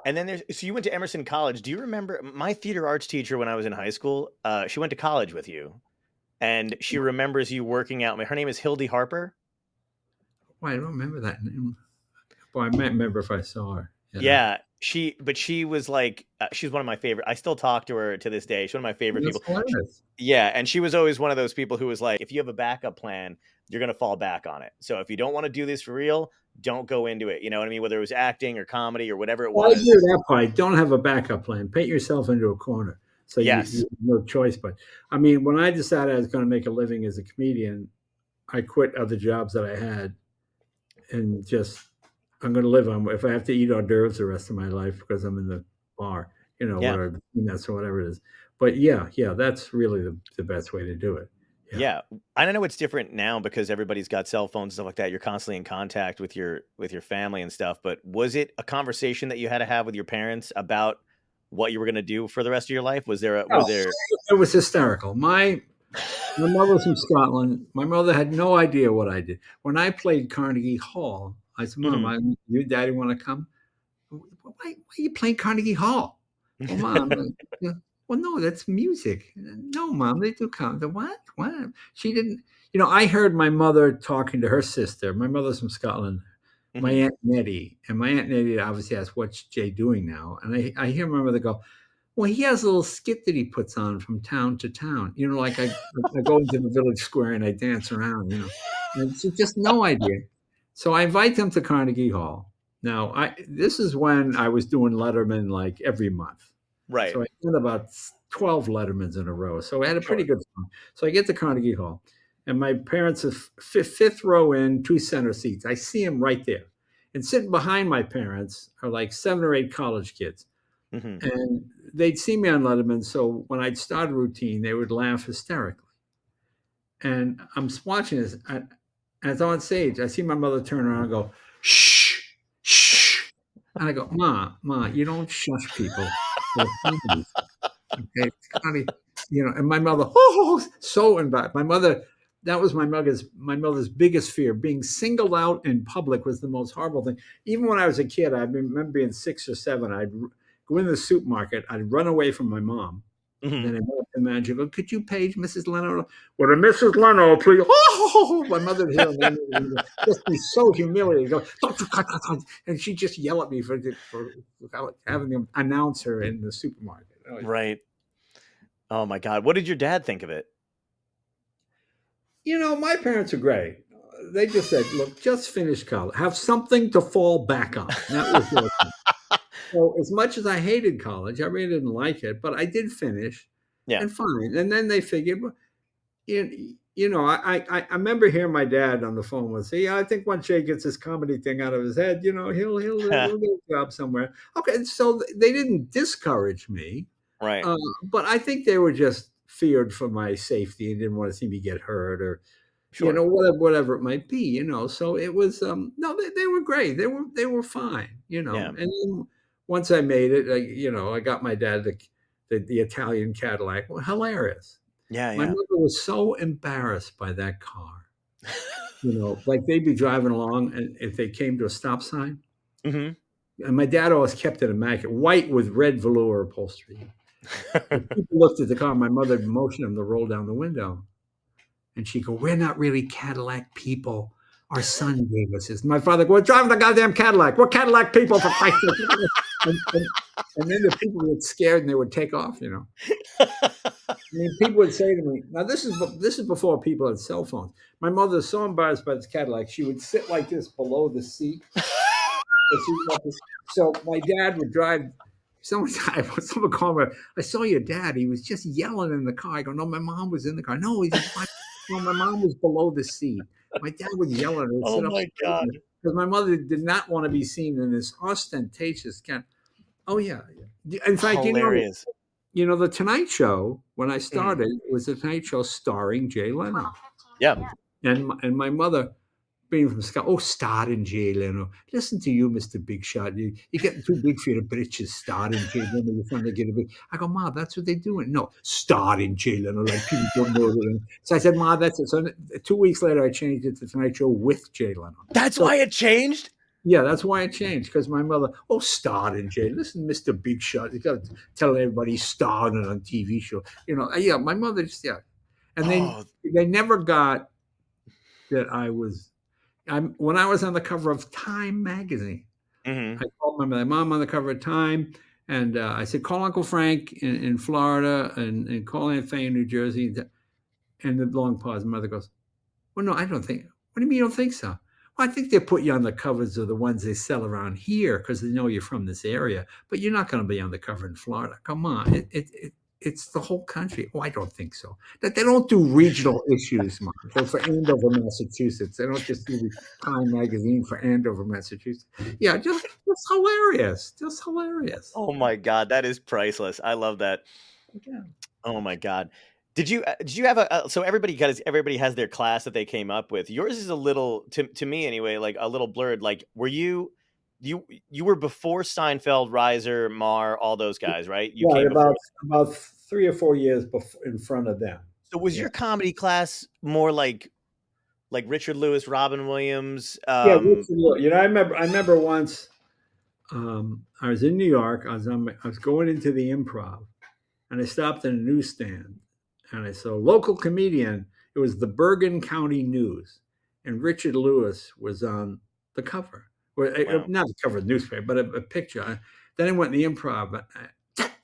Speaker 1: And then so you went to Emerson College. Do you remember my theater arts teacher when I was in high school? She went to college with you, and she remembers you working out. Her name is Hildy Harper.
Speaker 2: Well, I don't remember that name. Well, I might remember if I saw her.
Speaker 1: Yeah, she was like, she's one of my favorite. I still talk to her to this day. She's one of my favorite people. Yeah, and she was always one of those people who was like, if you have a backup plan, you're going to fall back on it. So if you don't want to do this for real, don't go into it. You know what I mean? Whether it was acting or comedy or whatever it was.
Speaker 2: I hear that part. Don't have a backup plan. Paint yourself into a corner. So you have no choice. But I mean, when I decided I was going to make a living as a comedian, I quit other jobs that I had and just, I'm going to live on, if I have to eat hors d'oeuvres the rest of my life because I'm in the bar, or peanuts or whatever it is. But yeah, that's really the best way to do it.
Speaker 1: Yeah. I don't know what's different now because everybody's got cell phones and stuff like that. You're constantly in contact with your family and stuff. But was it a conversation that you had to have with your parents about what you were going to do for the rest of your life?
Speaker 2: It was hysterical. My mother was from Scotland. My mother had no idea what I did. When I played Carnegie Hall, I said, Mom, your daddy want to come? Why are you playing Carnegie Hall? Well, Mom, well, no, that's music. No, Mom, they do come. The what? What? She didn't. I heard my mother talking to her sister. My mother's from Scotland. my Aunt Nettie. And my Aunt Nettie obviously asks, what's Jay doing now? And I hear my mother go, well, he has a little skit that he puts on from town to town. Like I go into the village square and I dance around, And she just no idea. So I invite them to Carnegie Hall. Now, this is when I was doing Letterman like every month.
Speaker 1: Right.
Speaker 2: So I did about 12 Lettermans in a row. So I had a pretty good fun. So I get to Carnegie Hall, and my parents are fifth row in, 2 center seats. I see them right there. And sitting behind my parents are like 7 or 8 college kids.
Speaker 1: Mm-hmm.
Speaker 2: And they'd see me on Letterman. So when I'd start a routine, they would laugh hysterically. And I'm watching this. As on stage, I see my mother turn around and go, shh, shh. And I go, Ma, you don't shush people. Okay, it's funny, and my mother, so embarrassed. My mother, that was my mother's biggest fear. Being singled out in public was the most horrible thing. Even when I was a kid, I remember being 6 or 7, I'd go in the supermarket, I'd run away from my mom.
Speaker 1: Mm-hmm.
Speaker 2: And then I went up to the manager, go, could you page Mrs. Leno? Would a Mrs. Leno, please? My mother would hear me, just be so humiliated. Go, don't you cut. And she'd just yell at me for having them announce her in the supermarket.
Speaker 1: Right. Oh my God. What did your dad think of it?
Speaker 2: My parents are great. They just said, look, just finish college. Have something to fall back on. That was their thing. So as much as I hated college, I really didn't like it, but I did finish.
Speaker 1: Yeah.
Speaker 2: And fine. And then they figured, I remember hearing my dad on the phone would say, yeah, I think once Jay gets his comedy thing out of his head, he'll get a job somewhere. Okay. So they didn't discourage me.
Speaker 1: Right.
Speaker 2: But I think they were just feared for my safety and didn't want to see me get hurt or, whatever it might be, So it was, no, they were great. They were fine,
Speaker 1: Yeah.
Speaker 2: And then once I made it, I got my dad the Italian Cadillac. Well, hilarious.
Speaker 1: Yeah.
Speaker 2: My mother was so embarrassed by that car. Like they'd be driving along, and if they came to a stop sign,
Speaker 1: mm-hmm.
Speaker 2: and my dad always kept it immaculate, white with red velour upholstery. People looked at the car. My mother motioned them to roll down the window, and she'd go, "We're not really Cadillac people. Our son gave us this." My father go, "We're driving the goddamn Cadillac. We're Cadillac people for Christ's sake." And then the people would get scared and they would take off. I mean, people would say to me, now this is before people had cell phones. My mother was so embarrassed by this Cadillac, she would sit like this below the seat. So my dad would drive. Someone called me, I saw your dad. He was just yelling in the car. I go, no, my mom was in the car. No, my mom was below the seat. My dad was yelling.
Speaker 1: Oh my God.
Speaker 2: Because my mother did not want to be seen in this ostentatious kind. Oh yeah. In fact,
Speaker 1: hilarious.
Speaker 2: The Tonight Show, when I started, it was the Tonight Show starring Jay Leno.
Speaker 1: Yeah.
Speaker 2: And my mother, being from Scotland, starring Jay Leno. Listen to you, Mr. Big Shot. You're getting too big for your britches, starring Jay Leno. You're trying to get a big. I go, Ma, that's what they're doing. No, starring Jay Leno. Like people don't know that. So I said, Ma, that's it. So 2 weeks later, I changed it to Tonight Show with Jay Leno.
Speaker 1: That's why it changed?
Speaker 2: Yeah, that's why it changed, because my mother, starring Jay. Listen, Mr. Big Shot. You got to tell everybody he's starring on a TV show. Yeah, my mother just, yeah. And they never got that I was, when I was on the cover of Time magazine, I called my mom on the cover of Time, and I said, call Uncle Frank in Florida and call Aunt Faye in New Jersey. And the long pause, mother goes, well, no, I don't think, what do you mean you don't think so? Well, I think they put you on the covers of the ones they sell around here because they know you're from this area, but you're not going to be on the cover in Florida. Come on. It's the whole country. Oh, I don't think so. That they don't do regional issues, Mark. For Andover, Massachusetts. They don't just do the Time magazine for Andover, Massachusetts. Yeah, just hilarious. Just hilarious.
Speaker 1: Oh my God, that is priceless. I love that.
Speaker 2: Yeah.
Speaker 1: Oh my God. Did you have so everybody has their class that they came up with. Yours is a little, to me anyway, like a little blurred. Like, were you were before Seinfeld, Reiser, Marr, all those guys, right? You came
Speaker 2: about 3 or 4 years in front of them.
Speaker 1: So was your comedy class more like Richard Lewis, Robin Williams?
Speaker 2: Yeah, Richard Lewis. I remember once I was in New York. I was going into the Improv, and I stopped in a newsstand. And I saw a local comedian. It was the Bergen County News, and Richard Lewis was on the cover.
Speaker 1: Wow.
Speaker 2: Not the cover of the newspaper, but a picture. Then I went in the Improv, but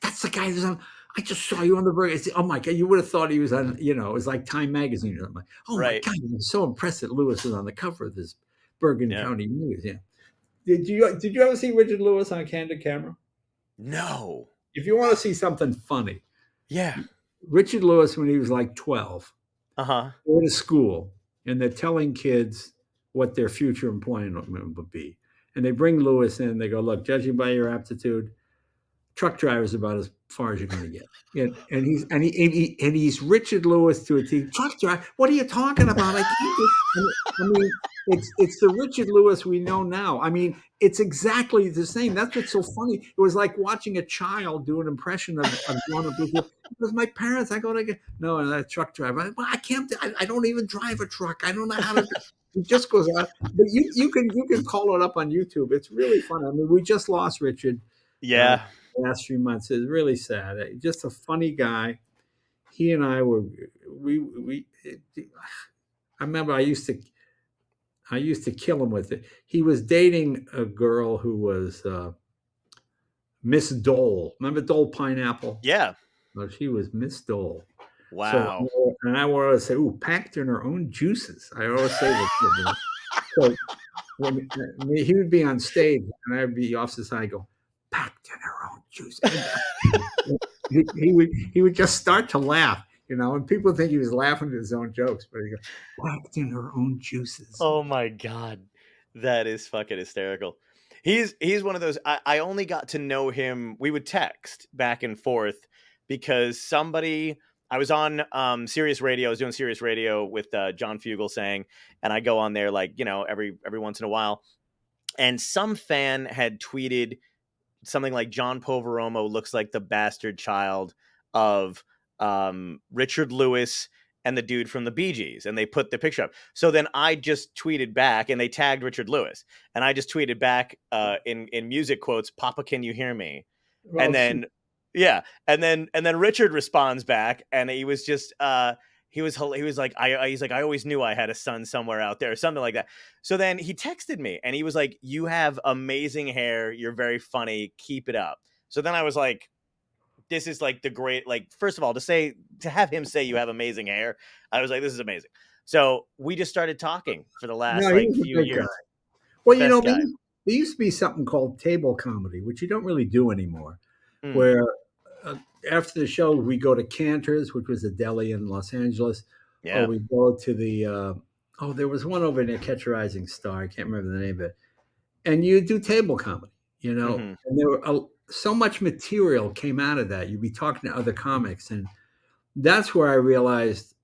Speaker 2: that's the guy who's on. I just saw you on the burger. Oh my God, you would have thought he was on, it was like Time Magazine or something. Oh my
Speaker 1: Right.
Speaker 2: God, I'm so impressed that Lewis is on the cover of this Bergen
Speaker 1: Yeah.
Speaker 2: County News. Yeah. Did you ever see Richard Lewis on Candid Camera?
Speaker 1: No.
Speaker 2: If you want to see something funny,
Speaker 1: Yeah.
Speaker 2: Richard Lewis, when he was like 12,
Speaker 1: Uh-huh.
Speaker 2: go to school and they're telling kids what their future employment would be. And they bring Lewis in, they go, look, judging by your aptitude, truck driver is about as far as you're going to get. And he's Richard Lewis to a T. Truck driver, what are you talking about? I mean, it's the Richard Lewis we know now. I mean, it's exactly the same. That's what's so funny. It was like watching a child do an impression of grown-up people. Because my parents, I go to get that truck driver. I can't. I don't even drive a truck. I don't know how to. It just goes on. But you can call it up on YouTube. It's really fun. I mean, we just lost Richard.
Speaker 1: Yeah.
Speaker 2: Last few months. It's really sad. Just a funny guy. He and I were we. I remember I used to kill him with it. He was dating a girl who was Miss Dole. Remember Dole Pineapple?
Speaker 1: Yeah.
Speaker 2: Well, she was Miss Dole.
Speaker 1: Wow.
Speaker 2: So, and I would always say, "Ooh, packed in her own juices." I always say that. So when he would be on stage, and I would be off the side, go, "Packed in her own juices." he would just start to laugh, and people think he was laughing at his own jokes, but he goes, "Packed in her own juices."
Speaker 1: Oh my God. That is fucking hysterical. He's one of those. I only got to know him. We would text back and forth because I was on Sirius Radio. I was doing Sirius Radio with John Fugelsang, and I go on there every once in a while. And some fan had tweeted something like John Poveromo looks like the bastard child of Richard Lewis and the dude from the Bee Gees, and they put the picture up. So then I just tweeted back, and they tagged Richard Lewis, and I just tweeted back in music quotes, "Papa, can you hear me?"
Speaker 2: Well,
Speaker 1: And then and then Richard responds back, and he was just he was like, he's like, "I always knew I had a son somewhere out there," or something like that. So then he texted me, and he was like, "You have amazing hair. You're very funny. Keep it up." So then I was like, this is like the great, first of all, to have him say you have amazing hair, I was like, this is amazing. So we just started talking for the last
Speaker 2: no, he was a
Speaker 1: few
Speaker 2: good
Speaker 1: years.
Speaker 2: guy. Well,
Speaker 1: Best guy.
Speaker 2: there used to be something called table comedy, which you don't really do anymore,
Speaker 1: Mm.
Speaker 2: where after the show, we go to Cantor's, which was a deli in Los Angeles,
Speaker 1: Yeah.
Speaker 2: or we go to the, there was one over near Catch a Rising Star. I can't remember the name of it. And you do table comedy,
Speaker 1: Mhm.
Speaker 2: and there were so much material came out of that. You'd be talking to other comics, and that's where I realized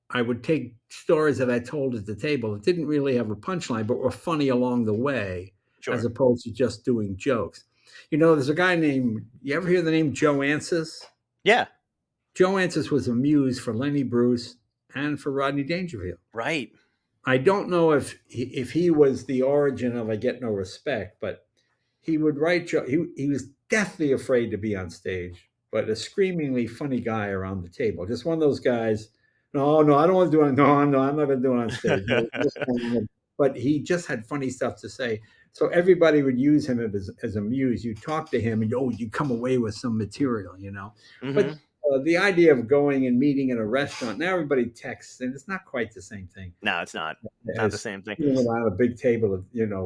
Speaker 2: I would take stories that I told at the table that didn't really have a punchline, but were funny along the way,
Speaker 1: Sure.
Speaker 2: as opposed to just doing jokes. There's a guy named, you ever hear the name Joe Ancis?
Speaker 1: Yeah.
Speaker 2: Joe Ancis was a muse for Lenny Bruce and for Rodney Dangerfield.
Speaker 1: Right.
Speaker 2: I don't know if he was the origin of I Get No Respect, but he would write. He was deathly afraid to be on stage, but a screamingly funny guy around the table. Just one of those guys. No, I don't want to do it. No, I'm not going to do it on stage. No, but he just had funny stuff to say. So everybody would use him as a muse. You talk to him, and you come away with some material,
Speaker 1: Mm-hmm.
Speaker 2: But the idea of going and meeting in a restaurant, now everybody texts, and it's not quite the same thing.
Speaker 1: No, it's not. Not the same thing.
Speaker 2: Around a big table,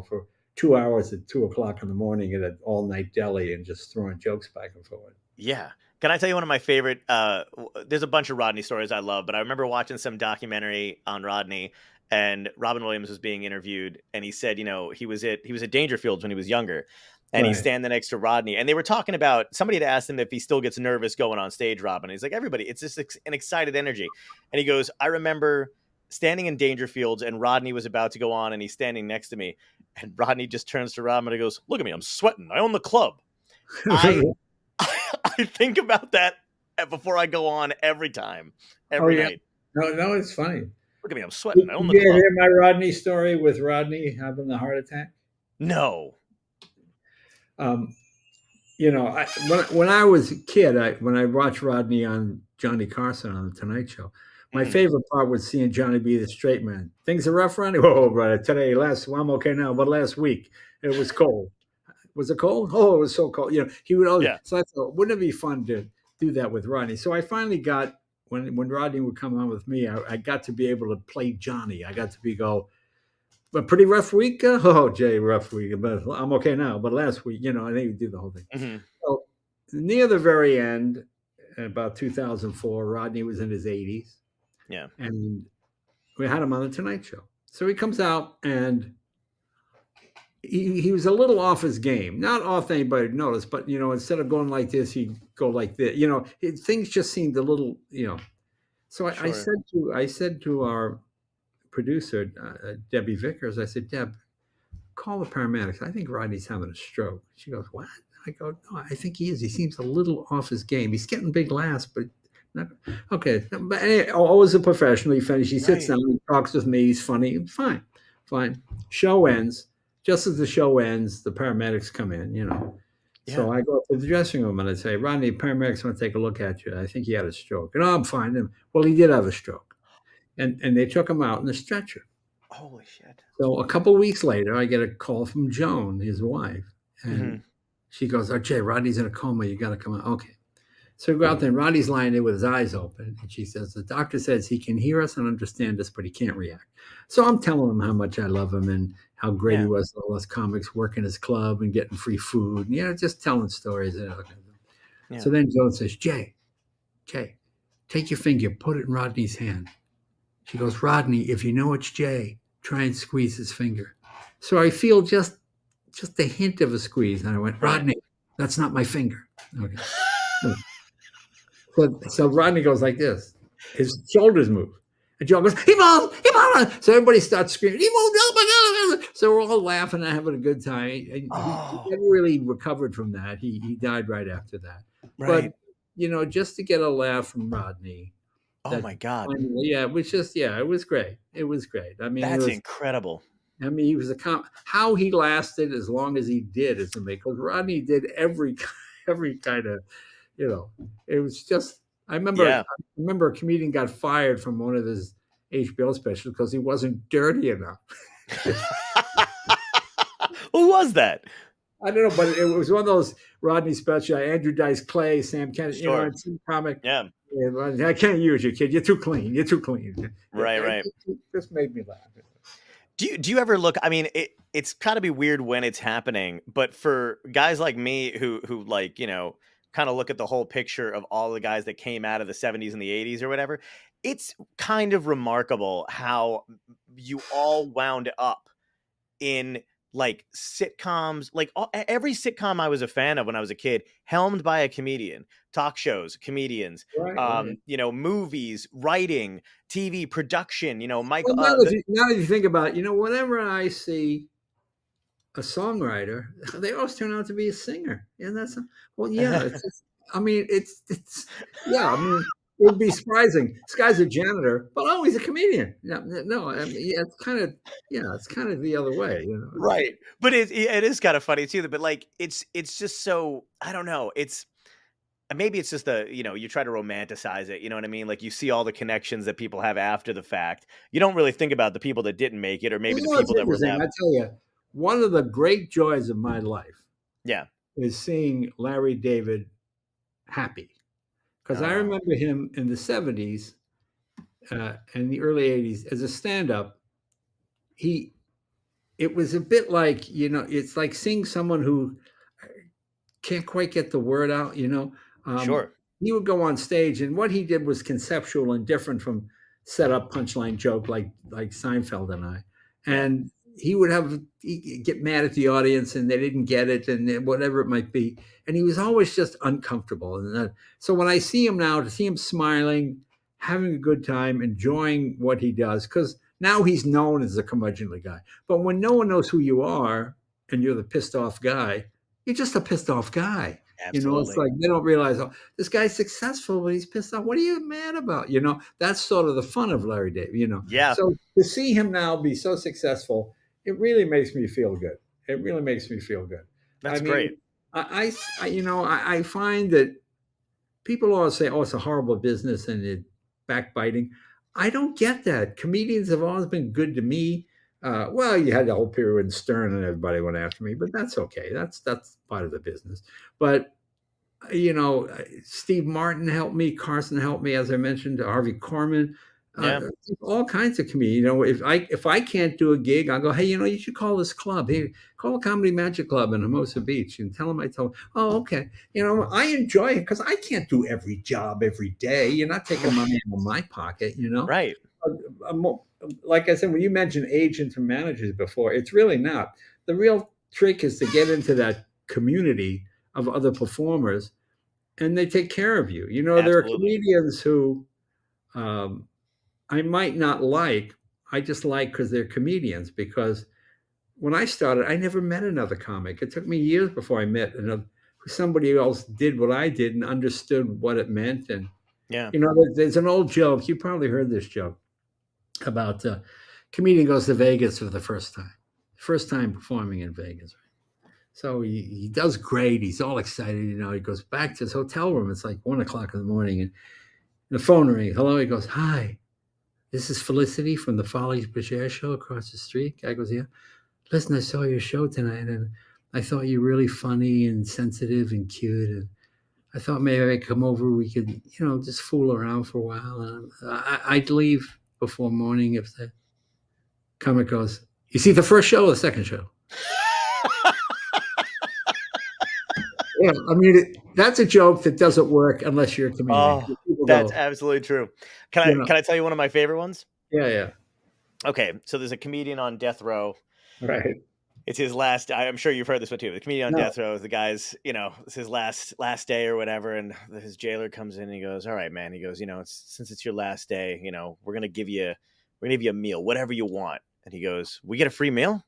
Speaker 2: for 2 hours at 2:00 in the morning at an all-night deli and just throwing jokes back and forth.
Speaker 1: Yeah. Can I tell you one of my favorite? There's a bunch of Rodney stories I love, but I remember watching some documentary on Rodney, and Robin Williams was being interviewed, and he said, he was at Dangerfield's when he was younger, and he's standing next to Rodney, and they were talking about, somebody had asked him if he still gets nervous going on stage, Robin. He's like, everybody, it's just an excited energy. And he goes, I remember standing in Dangerfield's, and Rodney was about to go on, and he's standing next to me, and Rodney just turns to Robin and he goes, look at me, I'm sweating. I own the club. I think about that before I go on every time, every night.
Speaker 2: No, it's funny.
Speaker 1: Look at me, I'm sweating. I own the
Speaker 2: Did you
Speaker 1: club.
Speaker 2: hear my Rodney story with Rodney having the heart attack?
Speaker 1: No.
Speaker 2: When I was a kid, when I watched Rodney on Johnny Carson on the Tonight Show, my favorite part was seeing Johnny be the straight man. Things are rough, Rodney. Whoa, brother. I'm okay now, but last week. It was cold. Was it cold? Oh, it was so cold. He would always.
Speaker 1: Yeah.
Speaker 2: So I thought, wouldn't it be fun to do that with Rodney? So I finally got when Rodney would come on with me, I got to be able to play Johnny. I got to but pretty rough week. Oh, Jay, rough week. But I'm okay now. But last week, I think we do the whole thing.
Speaker 1: Mm-hmm.
Speaker 2: So near the very end, about 2004, Rodney was in his 80s.
Speaker 1: Yeah.
Speaker 2: And we had him on the Tonight Show. So he comes out and he was a little off his game. Not off anybody noticed, but instead of going like this, he'd go like this. Things just seemed a little, So
Speaker 1: Sure.
Speaker 2: I said to our producer, Debbie Vickers, I said, Deb, call the paramedics. I think Rodney's having a stroke. She goes, what? I go, no, I think he is. He seems a little off his game. He's getting big laughs, but not okay. But anyway, always a professional. He finishes. He sits down. He talks with me. He's funny. Fine. Show ends. Just as the show ends, the paramedics come in.
Speaker 1: Yeah.
Speaker 2: So I go to the dressing room and I say, Rodney, paramedics want to take a look at you. I think he had a stroke. And I'm fine. And, well, he did have a stroke. And they took him out in a stretcher.
Speaker 1: Holy shit.
Speaker 2: So a couple of weeks later, I get a call from Joan, his wife. And she goes, oh, Jay, Rodney's in a coma. You got to come out. Okay. So we go out there and Rodney's lying there with his eyes open. And she says, the doctor says he can hear us and understand us, but he can't react. So I'm telling him how much I love him and how great he was to all us comics working his club and getting free food. And, just telling stories. Yeah. So then Joan says, Jay, take your finger, put it in Rodney's hand. She goes, Rodney, if you know it's Jay, try and squeeze his finger. So I feel just a hint of a squeeze. And I went, Rodney, that's not my finger. Okay. So Rodney goes like this. His shoulders move. And Joe goes, he moved. So everybody starts screaming, he moved. Oh my God. So we're all laughing and having a good time. He never really recovered from that. He died right after that.
Speaker 1: Right.
Speaker 2: But, just to get a laugh from Rodney.
Speaker 1: Oh my God.
Speaker 2: Yeah, it was just, it was great. It was great. I mean,
Speaker 1: that's incredible.
Speaker 2: I mean, he was how he lasted as long as he did is amazing. Because Rodney did every kind of, it was just. I remember a comedian got fired from one of his HBO specials because he wasn't dirty enough.
Speaker 1: Who was that?
Speaker 2: I don't know, but it was one of those Rodney specials. Andrew Dice Clay, Sam Kinison,
Speaker 1: Sure.
Speaker 2: Some comic.
Speaker 1: Yeah.
Speaker 2: I can't use you, kid. You're too clean.
Speaker 1: Right.
Speaker 2: It just made me laugh.
Speaker 1: Do you ever look? I mean, it's kind of be weird when it's happening, but for guys like me who like kind of look at the whole picture of all the guys that came out of the 70s and the 80s or whatever, it's kind of remarkable how you all wound up in like sitcoms, like every sitcom I was a fan of when I was a kid, helmed by a comedian, talk shows, comedians, movies, writing, TV production, Michael.
Speaker 2: Well, now that you think about it, whenever I see a songwriter, they always turn out to be a singer. And that's, it's just, I mean, it's I mean, it would be surprising. This guy's a janitor, but he's a comedian. No, I mean, it's kind of the other way,
Speaker 1: Right. But it is kind of funny too. But like, it's just so, I don't know. Maybe it's just you try to romanticize it. You know what I mean? Like you see all the connections that people have after the fact. You don't really think about the people that didn't make it, or maybe the people that were left.
Speaker 2: I tell you, one of the great joys of my life, is seeing Larry David happy. Because I remember him in the 70s and the early 80s as a stand-up. It was a bit like, it's like seeing someone who can't quite get the word out,
Speaker 1: Sure.
Speaker 2: He would go on stage, and what he did was conceptual and different from set up punchline joke like Seinfeld and I. And he would get mad at the audience and they didn't get it and whatever it might be. And he was always just uncomfortable. And so when I see him now, to see him smiling, having a good time, enjoying what he does, because now he's known as a curmudgeonly guy. But when no one knows who you are and you're the pissed off guy, you're just a pissed off guy.
Speaker 1: Absolutely.
Speaker 2: It's like they don't realize, this guy's successful, but he's pissed off. What are you mad about? That's sort of the fun of Larry David,
Speaker 1: Yeah.
Speaker 2: So to see him now be so successful, it really makes me feel good. It really makes me feel good.
Speaker 1: That's great.
Speaker 2: I find that people always say, it's a horrible business and it's backbiting. I don't get that. Comedians have always been good to me. Well, you had the whole period when Stern and everybody went after me, but that's okay. That's part of the business. But Steve Martin helped me, Carson helped me, as I mentioned, Harvey Korman,
Speaker 1: Yeah.
Speaker 2: all kinds of comedians. If I can't do a gig, I'll go, hey, you should call this club. Hey, call Comedy Magic Club in Hermosa Beach and tell them I told. Oh, okay. I enjoy it because I can't do every job every day. You're not taking money out of my pocket.
Speaker 1: Right.
Speaker 2: Like I said, when you mentioned agents and managers before, it's really not. The real trick is to get into that community of other performers, and they take care of you. There are
Speaker 1: Absolutely.
Speaker 2: comedians who I might not like. I just like because they're comedians. Because when I started, I never met another comic. It took me years before I met somebody else did what I did and understood what it meant. And
Speaker 1: Yeah.
Speaker 2: there's an old joke. You probably heard this joke about comedian goes to Vegas for the first time performing in Vegas. So he does great. He's all excited. He goes back to his hotel room. It's like 1 o'clock in the morning, and the phone rings. Hello. He goes, hi, this is Felicity from the Follies Bergère show across the street. Guy goes, yeah. Listen, I saw your show tonight, and I thought you were really funny and sensitive and cute. And I thought maybe I could come over. We could, just fool around for a while. And I'd leave before morning if the comic goes, you see the first show or the second show? Yeah, I mean, that's a joke that doesn't work unless you're a comedian.
Speaker 1: Oh, that's absolutely true. Can I tell you one of my favorite ones?
Speaker 2: Yeah.
Speaker 1: Okay, so there's a comedian on death row.
Speaker 2: Right.
Speaker 1: It's his last. I'm sure you've heard this one too. The comedian on death row. The guy's, it's his last day or whatever, and his jailer comes in and he goes, "All right, man." He goes, since it's your last day, we're gonna give you a meal, whatever you want. And he goes, "We get a free meal."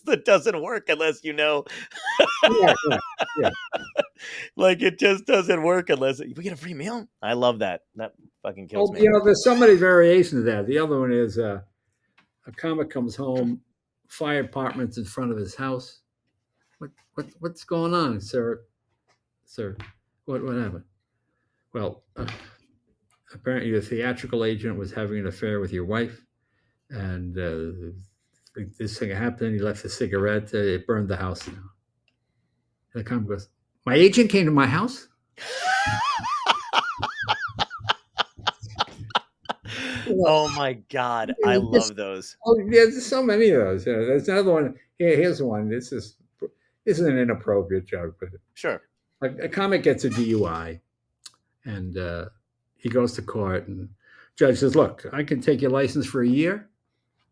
Speaker 1: That doesn't work unless
Speaker 2: Yeah.
Speaker 1: Like, it just doesn't work unless we get a free meal. I love that. That fucking kills me.
Speaker 2: There's so many variations of that. The other one is a comic comes home, fire department's in front of his house. What's going on, sir? Sir, what happened? Well, apparently your theatrical agent was having an affair with your wife, and this thing happened. He left a cigarette. It burned the house down. And the comic goes, my agent came to my house?
Speaker 1: Oh my God. I love those.
Speaker 2: Oh, yeah, there's so many of those. There's another one. Here's one. This is an inappropriate joke, but
Speaker 1: sure.
Speaker 2: A comic gets a DUI, and he goes to court, and judge says, look, I can take your license for a year,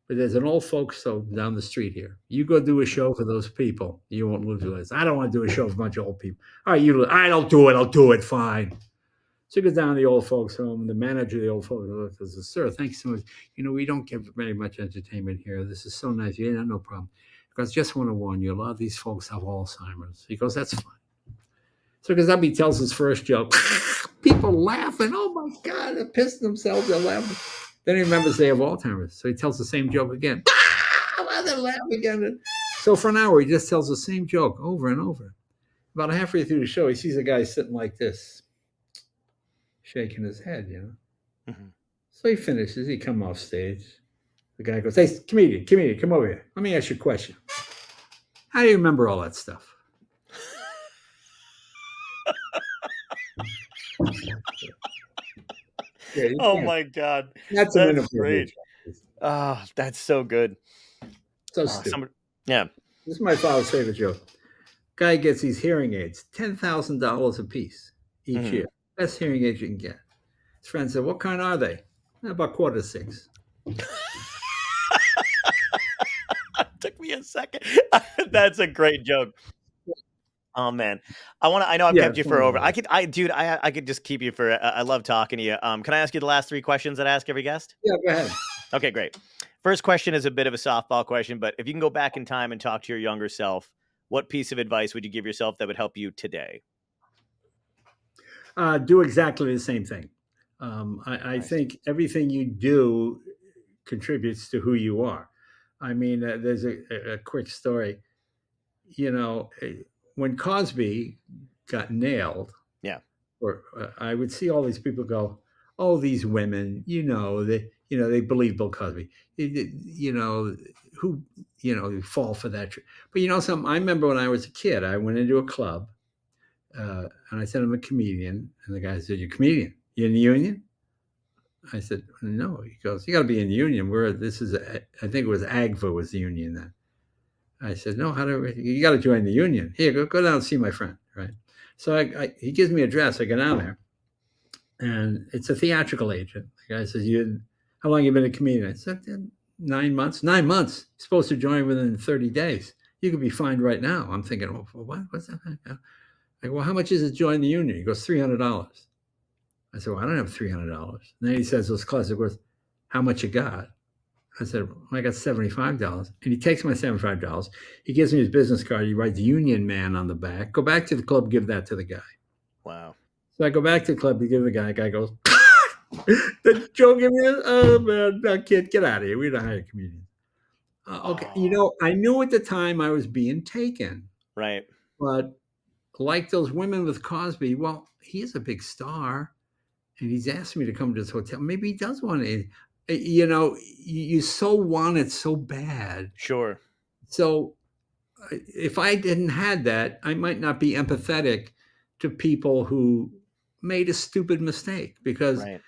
Speaker 2: but there's an old folks home down the street here. You go do a show for those people. You won't lose your license. I don't want to do a show for a bunch of old people. All right, I don't do it. I'll do it. Fine. So he goes down to the old folks' home. The manager of the old folks says, sir, thanks so much. We don't get very much entertainment here. This is so nice. Yeah, no problem. Because just want to warn you, a lot of these folks have Alzheimer's. He goes, that's fine. So because he tells his first joke, people laughing. Oh my God, they're pissing themselves. They're laughing. Then he remembers they have Alzheimer's. So he tells the same joke again. They're laughing again. So for an hour, he just tells the same joke over and over. About halfway through the show, he sees a guy sitting like this, shaking his head, Mm-hmm. So he finishes. He comes off stage. The guy goes, hey, comedian, come over here. Let me ask you a question. How do you remember all that stuff?
Speaker 1: Yeah, oh my God.
Speaker 2: That's
Speaker 1: great. Oh, that's so good.
Speaker 2: So stupid.
Speaker 1: Yeah.
Speaker 2: This is my father's favorite joke. Guy gets these hearing aids, $10,000 a piece each year. Best hearing aids you can get. His friend said, what kind are they? About $4,600.
Speaker 1: Took me a second. That's a great joke. Oh man, I know I've kept you for over. I could just keep you for. I love talking to you. Can I ask you the last 3 questions that I ask every guest?
Speaker 2: Yeah, go ahead.
Speaker 1: Okay, great. First question is a bit of a softball question, but if you can go back in time and talk to your younger self, what piece of advice would you give yourself that would help you today?
Speaker 2: Do exactly the same thing. I think everything you do contributes to who you are. I mean, there's a quick story. When Cosby got nailed,
Speaker 1: yeah,
Speaker 2: or I would see all these people go, "Oh, these women, they they believe Bill Cosby. Who, you fall for that. But something, I remember when I was a kid, I went into a club and I said, I'm a comedian. And the guy said, you're a comedian? You in the union? I said, no. He goes, you got to be in the union. I think it was AGVA was the union then. I said, no, you got to join the union. Here, go down and see my friend, right? So he gives me an address. I go down there, and it's a theatrical agent. The guy says, how long you been a comedian? I said, 9 months. 9 months. You're supposed to join within 30 days. You could be fined right now. I'm thinking, oh, what? What's that? I go, well, how much is it to join the union? He goes, $300. I said, well, I don't have $300. And then he says those classic words, how much you got? I said, well, I got $75. And he takes my $75. He gives me his business card. He writes Union Man on the back. Go back to the club, give that to the guy.
Speaker 1: Wow. So
Speaker 2: I go back to the club to give the guy. The guy goes, the joke give me this? Oh, man, no, kid, get out of here. We don't hire comedians. Okay. I knew at the time I was being taken.
Speaker 1: Right.
Speaker 2: But like those women with Cosby, well, he is a big star. And he's asked me to come to his hotel. Maybe he does want to. You so want it so bad.
Speaker 1: Sure.
Speaker 2: So if I didn't had that, I might not be empathetic to people who made a stupid mistake. Because,
Speaker 1: right.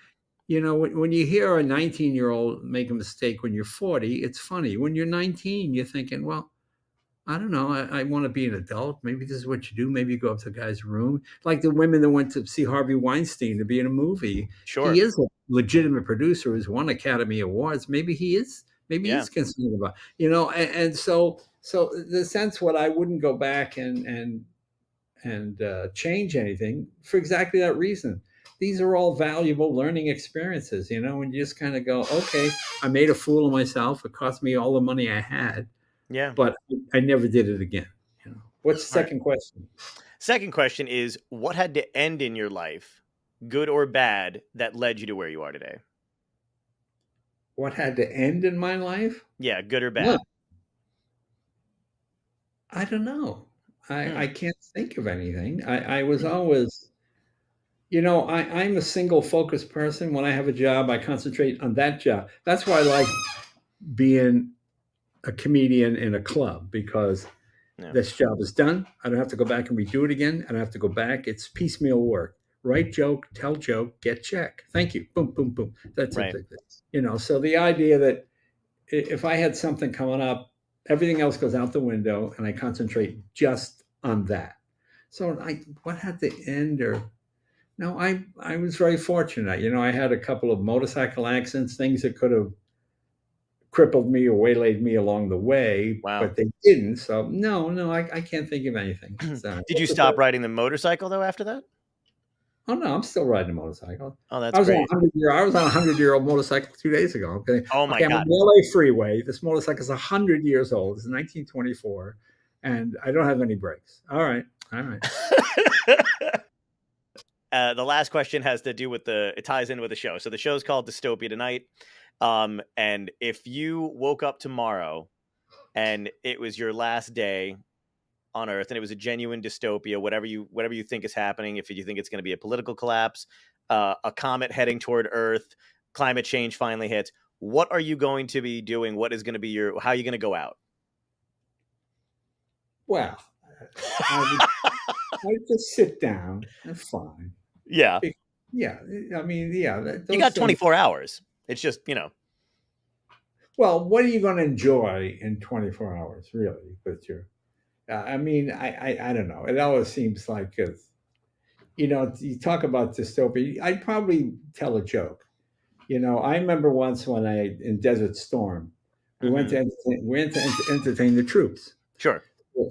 Speaker 2: When you hear a 19-year-old make a mistake when you're 40, it's funny. When you're 19, you're thinking, well, I don't know. I want to be an adult. Maybe this is what you do. Maybe you go up to a guy's room. Like the women that went to see Harvey Weinstein to be in a movie.
Speaker 1: Sure.
Speaker 2: He is a legitimate producer who's won Academy Awards. Maybe he is. Maybe he's concerned about, and so the sense what I wouldn't go back and change anything for exactly that reason. These are all valuable learning experiences, and you just kind of go, okay, I made a fool of myself. It cost me all the money I had.
Speaker 1: Yeah.
Speaker 2: But I never did it again. What's the second question?
Speaker 1: Second question is, what had to end in your life, good or bad, that led you to where you are today?
Speaker 2: What had to end in my life?
Speaker 1: Yeah, good or bad?
Speaker 2: Yeah. I don't know. I can't think of anything. I was always, I'm a single focused person. When I have a job, I concentrate on that job. That's why I like being a comedian in a club, because this job is done. I don't have to go back and redo it again. I don't have to go back. It's piecemeal work. Write joke, tell joke, get check. Thank you. Boom, boom, boom. That's
Speaker 1: right.
Speaker 2: it. So the idea that if I had something coming up, everything else goes out the window and I concentrate just on that. So what had to end no, I was very fortunate. I had a couple of motorcycle accidents, things that could have crippled me or waylaid me along the way, but they didn't. So no, I can't think of anything. So,
Speaker 1: did you stop riding the motorcycle though after that?
Speaker 2: Oh no, I'm still riding a motorcycle.
Speaker 1: Oh, that's great.
Speaker 2: I was on a 100-year-old motorcycle 2 days ago. Okay.
Speaker 1: Oh my God.
Speaker 2: I'm on the LA freeway. This motorcycle is 100 years old. It's 1924, and I don't have any brakes. All right.
Speaker 1: The last question has to do with it ties in with the show. So the show's called Dystopia Tonight. And if you woke up tomorrow and it was your last day on Earth and it was a genuine dystopia, whatever you think is happening, if you think it's going to be a political collapse, a comet heading toward Earth, climate change finally hits, what are you going to be doing? What is going to be how are you going to go out?
Speaker 2: Well, I just sit down and fine.
Speaker 1: Yeah.
Speaker 2: Yeah. I mean, yeah.
Speaker 1: You got 24 hours. It's just,
Speaker 2: Well, what are you going to enjoy in 24 hours, really? With your, I mean, I don't know. It always seems like, you talk about dystopia. I'd probably tell a joke. I remember once when in Desert Storm, we went to entertain the troops.
Speaker 1: Sure.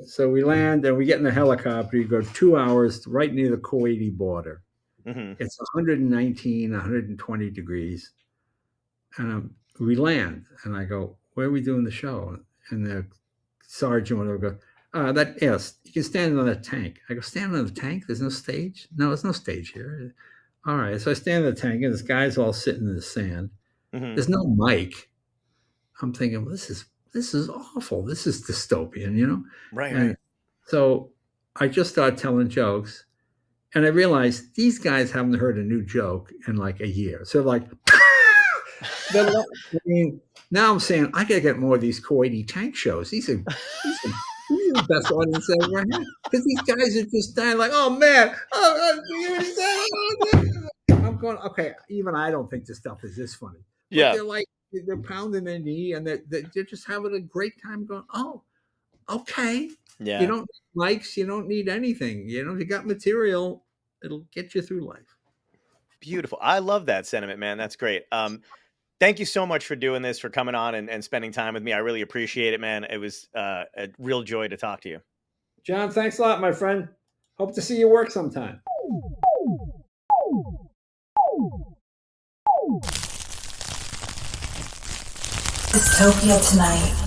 Speaker 2: So we land and we get in the helicopter. You go 2 hours right near the Kuwaiti border.
Speaker 1: Mm-hmm.
Speaker 2: It's 119, 120 degrees. And we land, and I go, where are we doing the show? And the sergeant would go, you can stand on that tank. I go, stand on the tank? There's no stage? No, there's no stage here. All right. So I stand on the tank, and this guy's all sitting in the sand.
Speaker 1: Mm-hmm.
Speaker 2: There's no mic. I'm thinking, well, this is awful. This is dystopian,
Speaker 1: Right.
Speaker 2: So I just started telling jokes, and I realized these guys haven't heard a new joke in like a year. So like, I mean, now I'm saying I gotta get more of these Kuwaiti tank shows. These are the best audience I ever had because these guys are just dying like, oh man, I'm going okay. Even I don't think this stuff is this funny, but
Speaker 1: Yeah.
Speaker 2: they're pounding their knee and they're just having a great time. Going, oh, okay.
Speaker 1: Yeah.
Speaker 2: You don't need likes. You don't need anything. You know, if you got material, it'll get you through life.
Speaker 1: Beautiful. I love that sentiment, man. That's great. Thank you so much for doing this, for coming on and spending time with me. I really appreciate it, man. It was a real joy to talk to you.
Speaker 2: John, thanks a lot, my friend. Hope to see you work sometime.
Speaker 3: Dystopia Tonight.